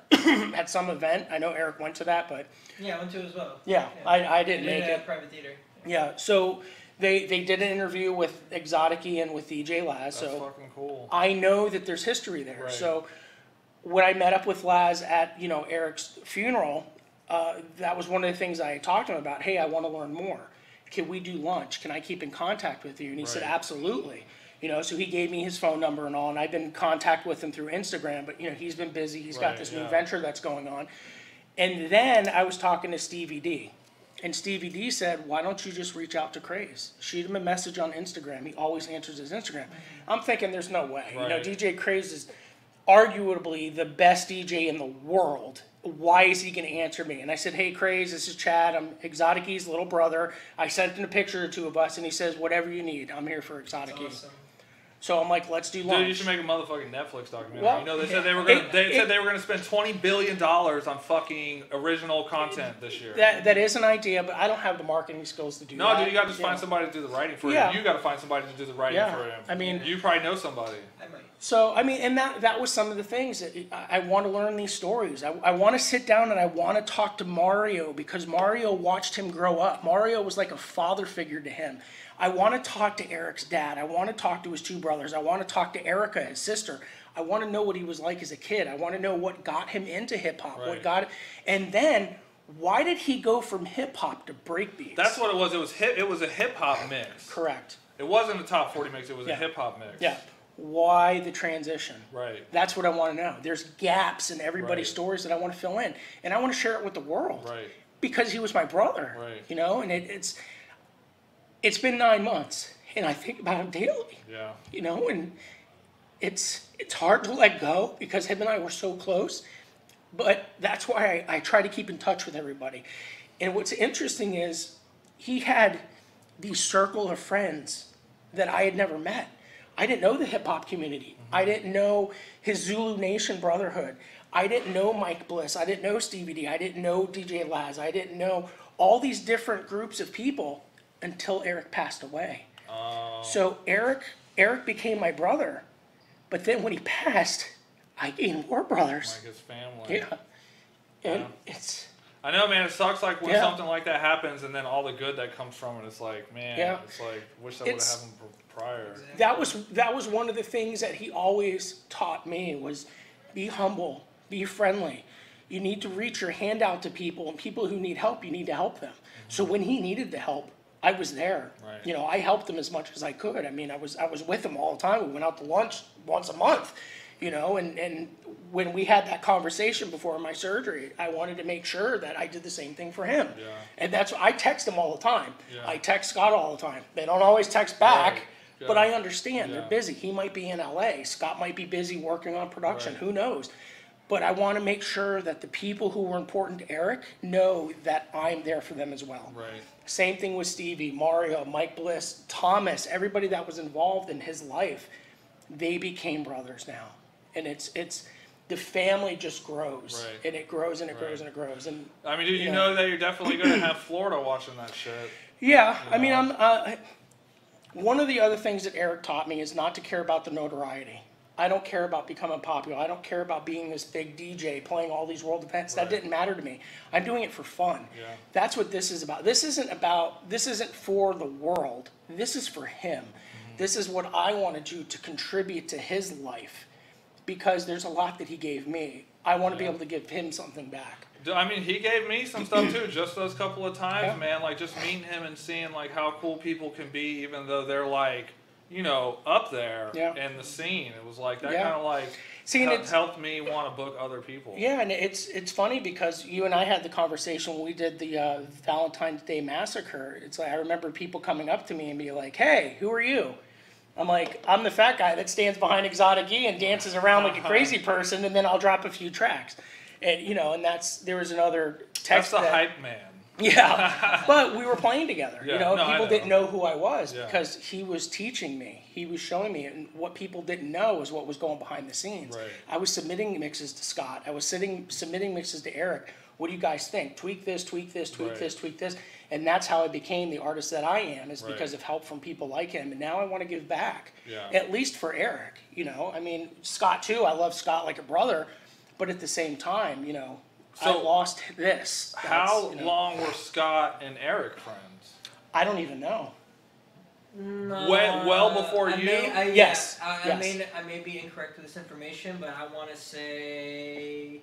at some event. I know Eric went to that, but Yeah, I went to as well. yeah. I didn't make it. Private theater. Yeah. So they did an interview with Exotic E and with DJ Laz. That's So fucking cool. I know that there's history there. Right. So when I met up with Laz at Eric's funeral, that was one of the things I talked to him about. Hey, I want to learn more. Can we do lunch? Can I keep in contact with you? And he said, absolutely. So he gave me his phone number and all, and I've been in contact with him through Instagram, but he's been busy. He's got this new venture that's going on. And then I was talking to Stevie D. And Stevie D said, why don't you just reach out to Craze? Shoot him a message on Instagram. He always answers his Instagram. I'm thinking there's no way. Right. DJ Craze is arguably the best DJ in the world. Why is he going to answer me? And I said, hey, Craze, this is Chad. I'm Exotic E's little brother. I sent him a picture of 2 of us, and he says, whatever you need. I'm here for Exotic E. Awesome. So I'm like, let's do lunch. Dude, you should make a motherfucking Netflix documentary. Well, They said they were gonna spend $20 billion on fucking original content this year. That is an idea, but I don't have the marketing skills to do that. No, dude, you got to just find somebody to do the writing for him. You got to find somebody to do the writing for him. I mean, you probably know somebody. I might. So, I mean, and that was some of the things that I want to learn these stories. I want to sit down and I want to talk to Mario because Mario watched him grow up. Mario was like a father figure to him. I want to talk to Eric's dad. I want to talk to his 2 brothers. I want to talk to Erica, his sister. I want to know what he was like as a kid. I want to know what got him into hip hop. And then why did he go from hip hop to breakbeats? That's what it was. It was a hip hop mix. Correct. It wasn't a top 40 mix. It was a hip hop mix. Yeah. Why the transition? Right. That's what I want to know. There's gaps in everybody's stories that I want to fill in, and I want to share it with the world. Right. Because he was my brother. Right. And it's been 9 months, and I think about him daily. Yeah. And it's hard to let go because him and I were so close. But that's why I try to keep in touch with everybody. And what's interesting is he had these circle of friends that I had never met. I didn't know the hip hop community. I didn't know his Zulu Nation brotherhood. I didn't know Mike Bliss. I didn't know Stevie D. I didn't know DJ Laz. I didn't know all these different groups of people until Eric passed away. So Eric became my brother. But then when he passed, I gained more brothers. Like his family. Yeah. And it's... I know, man. It sucks like when Yeah. something like that happens, and then all the good that comes from it. It's like, man, Yeah. it's like wish that would have happened prior. That was one of the things that he always taught me was be humble, be friendly. You need to reach your hand out to people, and people who need help, you need to help them. So when he needed the help, I was there. Right. You know, I helped him as much as I could. I mean, I was with him all the time. We went out to lunch once a month, you know, and when we had that conversation before my surgery, I wanted to make sure that I did the same thing for him. Yeah. And that's I text him all the time. Yeah. I text Scott all the time. They don't always text back. Right. Yeah. But I understand Yeah. they're busy. He might be in LA. Scott might be busy working on production. Right. Who knows? But I want to make sure that the people who were important to Eric know that I'm there for them as well. Right. Same thing with Stevie, Mario, Mike Bliss, Thomas, everybody that was involved in his life. They became brothers now. And it's the family just grows. Right. And it grows and it Right. grows and it grows. And I mean, dude, you Yeah. know that you're definitely going to have Florida watching that shit. yeah, I mean, know? one of the other things that Eric taught me is not to care about the notoriety. I don't care about becoming popular. I don't care about being this big DJ playing all these world events. That Right. didn't matter to me. I'm doing it for fun. Yeah. That's what this is about. This isn't for the world. This is for him. This is what I want to do to contribute to his life because there's a lot that he gave me. I want to be Yeah. able to give him something back. I mean, he gave me some stuff too, just those couple of times, Yeah. man. Like, just meeting him and seeing, like, how cool people can be, even though they're, like, you know, up there Yeah. in the scene. It was like, that Yeah. kind of, like, See, and it's- helped me want to book other people. Yeah, and it's funny because you and I had the conversation when we did the Valentine's Day Massacre. It's like I remember people coming up to me and be like, "Hey, who are you?" I'm like, "I'm the fat guy that stands behind Exotic E and dances around like a crazy person, and then I'll drop a few tracks." And you know, and there was another That's text the that, hype man. Yeah, but we were playing together. Yeah, You know, no, I people know. didn't know who I was Yeah. because he was teaching me. He was showing me, and what people didn't know is what was going behind the scenes. Right. I was submitting mixes to Scott. I was submitting mixes to Eric. What do you guys think? Tweak this, tweak this, tweak Right. this, tweak this. And that's how I became the artist that I am, is Right. because of help from people like him. And now I want to give back, Yeah. at least for Eric. You know, I mean, Scott too. I love Scott like a brother, but at the same time, you know, I So, lost this. How That's, you know, long were Scott and Eric friends? I don't even know. Well before you? Yes, I yes. may be incorrect with this information, but I want to say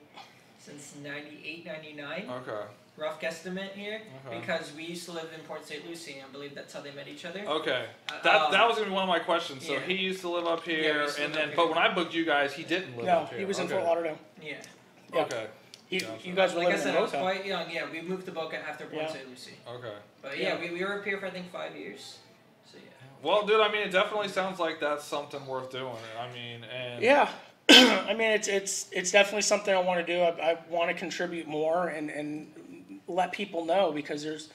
since 98, 99. Okay. Rough guesstimate here, Okay. because we used to live in Port St. Lucie, and I believe that's how they met each other. Okay. That was gonna be one of my questions. So Yeah. he used to live up Yeah, here, we used to and live then up but here. when I booked you guys, he didn't live No, up here. he was in Okay. Fort Lauderdale. Yeah. Yeah. Okay. Gotcha. You guys were Like I living said, in I was Boca. quite young. Yeah, we moved to Boca after Port Yeah. St. Lucie. Okay. But yeah, Yeah. we were up here for I think 5 years. So yeah. Well, dude, I mean, it definitely sounds like that's something worth doing. I mean, and Yeah, I mean it's definitely something I want to do. I want to contribute more and let people know because there's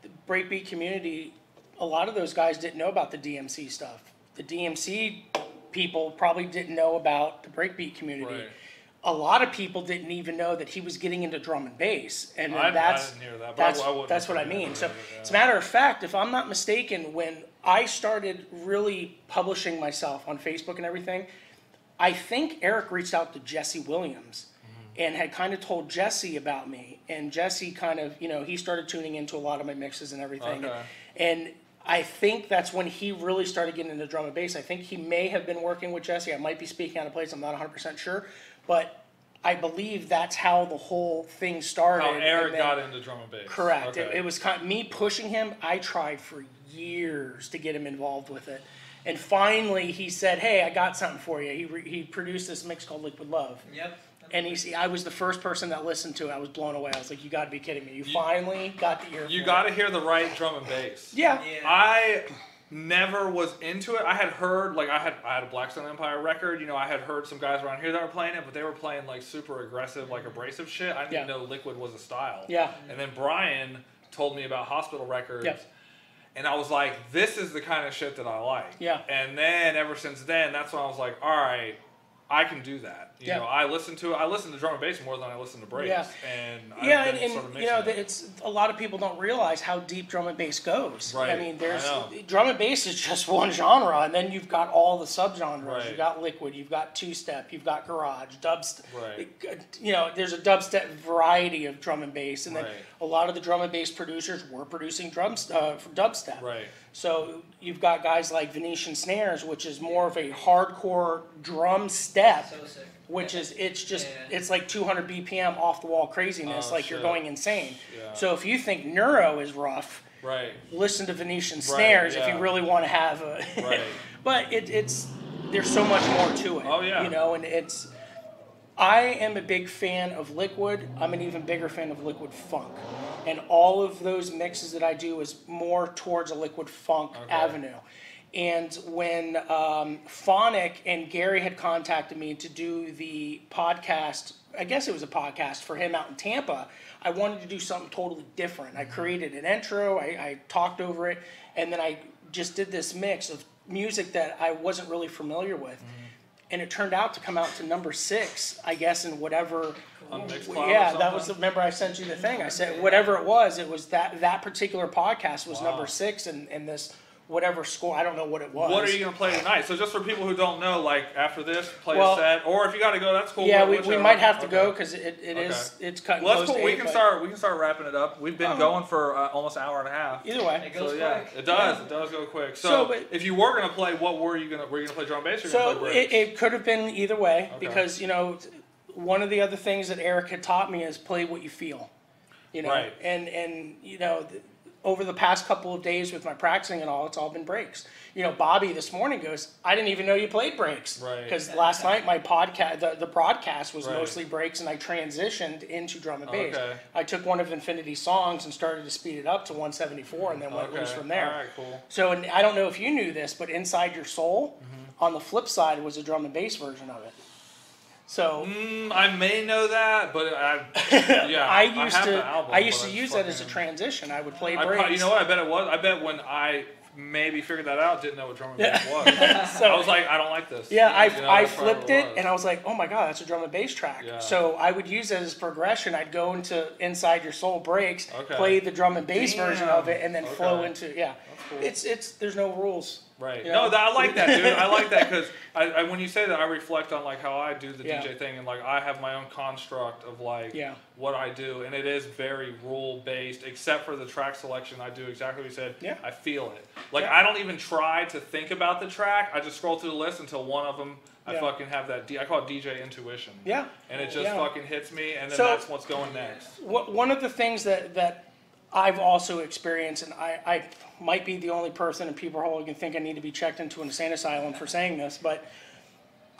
the breakbeat community. A lot of those guys didn't know about the DMC stuff. The DMC people probably didn't know about the breakbeat community. Right. A lot of people didn't even know that he was getting into drum and bass, and I that's didn't hear that, but I wouldn't that's have what I heard mean. it, So, yeah. as a matter of fact, if I'm not mistaken, when I started really publishing myself on Facebook and everything, I think Eric reached out to Jesse Williams and had kind of told Jesse about me, and Jesse kind of, you know, he started tuning into a lot of my mixes and everything, Okay. and I think that's when he really started getting into drum and bass. I think he may have been working with Jesse. I might be speaking out of place. I'm not 100% sure. But I believe that's how the whole thing started. how Eric and then- got into drum and bass. Correct. Okay. It was kind of me pushing him. I tried for years to get him involved with it. And finally he said, "Hey, I got something for you." He produced this mix called Liquid Love. Yep. And I was the first person that listened to it. I was blown away. I was like, "You got to be kidding me. You finally got the ear." You for got it." to hear the right drum and bass. Yeah. Yeah. I never was into it. I had heard, like, I had a Blackstone Empire record. You know, I had heard some guys around here that were playing it, but they were playing like super aggressive, like abrasive shit. I didn't even know Liquid was a style. Yeah. And then Brian told me about Hospital Records. Yep. And I was like, this is the kind of shit that I like. Yeah. And then ever since then, that's when I was like, all right, I can do that. You know, I listen to drum and bass more than I listen to breaks. Yeah. And and you know, it's a lot of people don't realize how deep drum and bass goes. Right. I mean, drum and bass is just one genre, and then you've got all the subgenres. Right. You've got liquid, you've got two-step, you've got garage, dubstep. Right. You know, there's a dubstep variety of drum and bass, and then Right. a lot of the drum and bass producers were producing dubstep. Right. So you've got guys like Venetian Snares, which is more of a hardcore drum step. So sick. Which is, it's like 200 BPM off the wall craziness, Oh, like you're shit. going insane. Yeah. So if you think neuro is rough, Right. listen to Venetian Snares if you really want to have a. Right. But it's there's so much more to it. Oh, yeah. You know, and I am a big fan of Liquid. I'm an even bigger fan of Liquid Funk, and all of those mixes that I do is more towards a Liquid Funk avenue. And when Phonic and Gary had contacted me to do the podcast, I guess it was a podcast for him out in Tampa, I wanted to do something totally different. I created an intro, I talked over it, and then I just did this mix of music that I wasn't really familiar with. And it turned out to come out to number 6, I guess, in whatever. On Mixcloud Yeah, or that was. Remember, I sent you the thing. I said whatever it was that particular podcast was Wow. number 6 in this whatever score. I don't know what it was. What are you going to play tonight? So just for people who don't know, like after this, play Well, a set, or if you got to go, that's cool. Yeah, we whichever. might have to go Okay. because it's Okay. cutting Well, close that's cool. to We 8, can but start wrapping it up. We've been going for almost an hour and a half. Either way. It goes So yeah, quick. it does. It does go quick. So, So, but- if you were gonna play, what were you gonna play drum and bass or you gonna So play breaks? it could have been either way Okay. because you know one of the other things that Eric had taught me is play what you feel. You know, Right. and you know. Over the past couple of days with my practicing and all, it's all been breaks. You know, Bobby this morning goes, I didn't even know you played breaks. Right. Because last night my podcast, the broadcast was Right. mostly breaks, and I transitioned into drum and bass. Okay. I took one of Infinity's songs and started to speed it up to 174, and then went loose from there. All right, cool. So, and I don't know if you knew this, but Inside Your Soul, Mm-hmm. on the flip side, was a drum and bass version of it. So I may know that, but yeah, I have the album, used but to I use that as a transition. I would play I breaks. probably, you know what? I bet it was. I bet when I maybe figured that out, didn't know what drum and bass was. So, I was like, I don't like this. yeah, I You know, I that's probably flipped what it was. and I was like, oh my god, that's a drum and bass track. Yeah. So I would use it as progression. I'd go into Inside Your Soul breaks, Okay. play the drum and bass version of it, and then Okay. flow into That's cool. It's there's no rules. Right. You No, know? I like that, dude. I like that because I when you say that, I reflect on like how I do the Yeah. DJ thing, and like I have my own construct of like Yeah. what I do, and it is very rule based, except for the track selection. I do exactly what you said. Yeah. I feel it. Like Yeah. I don't even try to think about the track. I just scroll through the list until one of them. I Yeah. fucking have that. I call it DJ intuition. Yeah. And it just Yeah. fucking hits me, and then So- that's what's going next. One of the things that I've also experienced, and I might be the only person in People Hole who can think I need to be checked into an insane asylum for saying this, but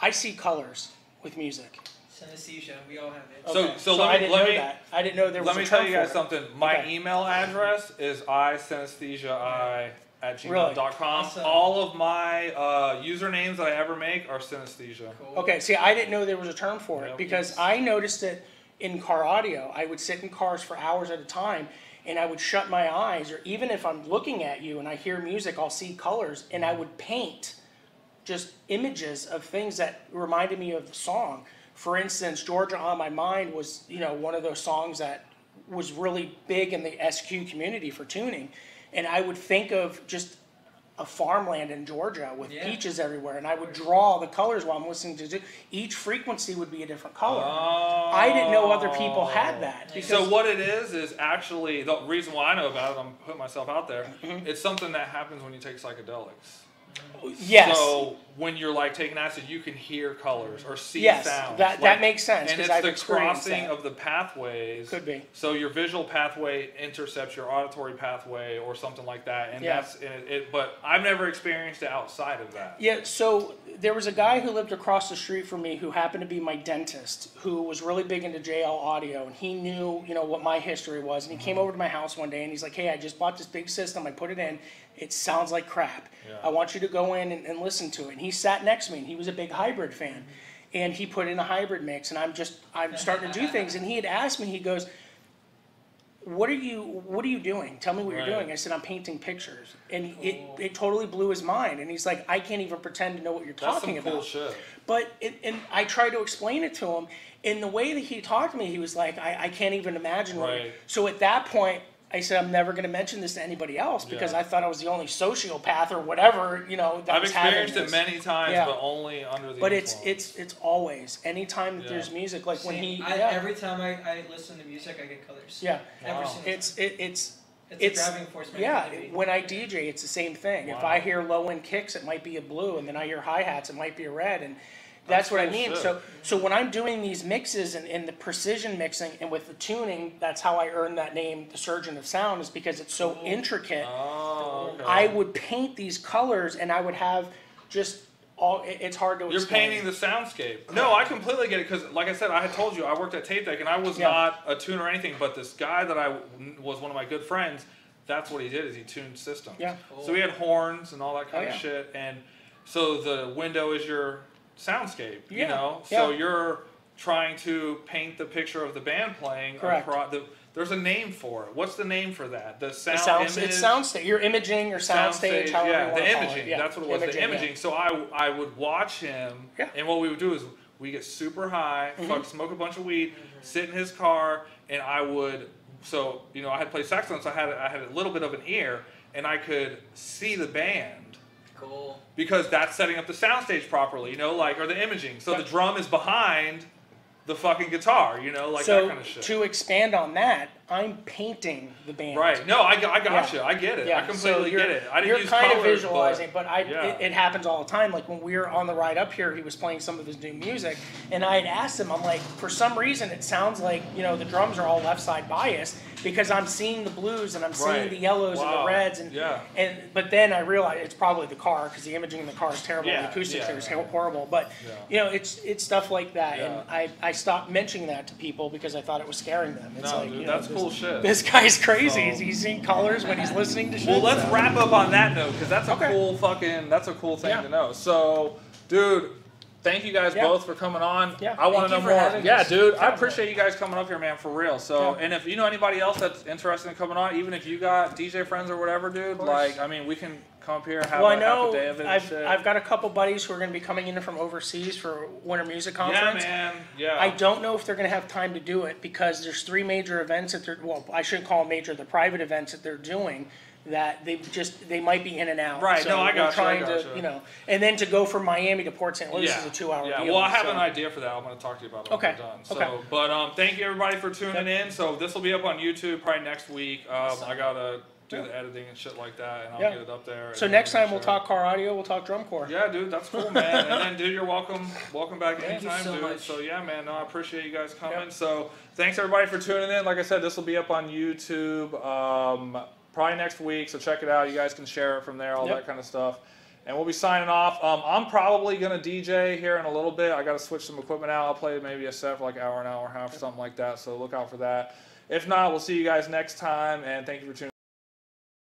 I see colors with music. Synesthesia, we all have it. So- Okay, so let I me- didn't let know me- that. I didn't know there was Let a me term tell you guys for it. something. My Okay. email address is isynesthesiai@gmail.com. Awesome. All of my usernames that I ever make are synesthesia. Cool. Okay, see, I didn't know there was a term for it Yep. because I noticed it in car audio. I would sit in cars for hours at a time and I would shut my eyes, or even if I'm looking at you and I hear music, I'll see colors and I would paint just images of things that reminded me of the song. For instance, Georgia on My Mind was, you know, one of those songs that was really big in the SQ community for tuning. And I would think of just a farmland in Georgia with Yeah. beaches everywhere, and I would draw the colors while I'm listening to each frequency would be a different color. I didn't know other people had that. Because, So what it is actually, the reason why I know about it, I'm putting myself out there, Mm-hmm. it's something that happens when you take psychedelics. yes, So when you're like taking acid, you can hear colors or see Yes, sounds. that makes sense, And 'cause it's I've the experienced crossing that. of the pathways. Could be. So your visual pathway intercepts your auditory pathway or something like that, and that's it. But I've never experienced it outside of that. Yeah, so there was a guy who lived across the street from me who happened to be my dentist, who was really big into JL audio, and he knew, you know, what my history was. And he came over to my house one day and he's like, "Hey, I just bought this big system. I put it in. It sounds like crap. Yeah. I want you to go in and listen to it." And he sat next to me, and he was a big hybrid fan. And he put in a hybrid mix, and I'm starting to do things. And he had asked me, he goes, what are you doing? Tell me what you're doing. I said, "I'm painting pictures." And it totally blew his mind. And he's like, "I can't even pretend to know what you're talking about." That's some cool shit. But, and I tried to explain it to him. In the way that he talked to me, he was like, I can't even imagine. So at that point, I said, "I'm never going to mention this to anybody else," because I thought I was the only sociopath or whatever, you know, that I've was having experienced it many times, but only under the But influence. it's always, anytime that there's music, like when he, every time I listen to music, I get colors. Yeah. Every single time. It's a driving force. when I DJ, it's the same thing. If I hear low end kicks, it might be a blue, and then I hear hi-hats, it might be a red, and that's what I mean. So when I'm doing these mixes and the precision mixing and with the tuning, that's how I earned that name, the Surgeon of Sound, is because it's so intricate. I would paint these colors, and I would have just it's hard to explain. You're painting the soundscape. No, I completely get it, because like I said, I had told you, I worked at Tape Deck, and I was not a tuner or anything, but this guy that was one of my good friends, that's what he did, is he tuned systems. Yeah. So he had horns and all that kind of shit, and so the window is your soundscape, you know? So you're trying to paint the picture of the band playing. Correct. There's a name for it. What's the name for that? The sound image? It's soundstage. You're imaging your soundstage, however you want the to call imaging. it. Yeah, That's what it was, the imaging. So I would watch him, and what we would do is we get super high, smoke a bunch of weed, sit in his car, and I would, so, you know, I had played saxophone, so I had a little bit of an ear, and I could see the band. Cool. Because that's setting up the soundstage properly, you know, like, or the imaging. So the drum is behind the fucking guitar, you know, like that kind of shit. So to expand on that, I'm painting the band. Right. No, I got you. I get it. I completely get it. I didn't use colors, kind of visualizing, but it happens all the time. Like when we were on the ride up here, he was playing some of his new music, and I had asked him, I'm like, for some reason, it sounds like, you know, the drums are all left side biased, because I'm seeing the blues and I'm seeing the yellows and the reds, but then I realized it's probably the car, because the imaging in the car is terrible. The acoustics there is horrible. But you know, it's stuff like that, and I stopped mentioning that to people because I thought it was scaring them. It's like, dude, you that's know, cool shit. This guy's crazy. He's seeing colors when he's listening to shit. Well, let's wrap up on that note, because that's a cool thing to know. So, dude, thank you guys both for coming on. I want to know more. Yeah, dude, I appreciate you guys coming up here, man, for real. So, and if you know anybody else that's interested in coming on, even if you got DJ friends or whatever, dude, like, I mean, we can come up here, have half a day of it and shit. I've got a couple buddies who are going to be coming in from overseas for Winter Music Conference. Yeah, man. Yeah. I don't know if they're going to have time to do it, because there's 3 major events that I shouldn't call them major, the private events that they're doing, that they might be in and out. Right. So no, I got you. You know, and then to go from Miami to Port St. Louis is a 2-hour deal. Well, I have an idea for that. I'm going to talk to you about it when we're done. So, but thank you everybody for tuning in. So this will be up on YouTube probably next week. I gotta do the editing and shit like that, and I'll get it up there. So next time we'll talk car audio, we'll talk drum corps. Yeah, dude, that's cool, man. And then, dude, you're welcome back anytime, dude. Much. So yeah, man, no, I appreciate you guys coming. So thanks everybody for tuning in. Like I said, this will be up on YouTube probably next week, so check it out. You guys can share it from there, all that kind of stuff. And we'll be signing off. I'm probably going to DJ here in a little bit. I got to switch some equipment out. I'll play maybe a set for like an hour and a half, something like that. So look out for that. If not, we'll see you guys next time, and thank you for tuning in.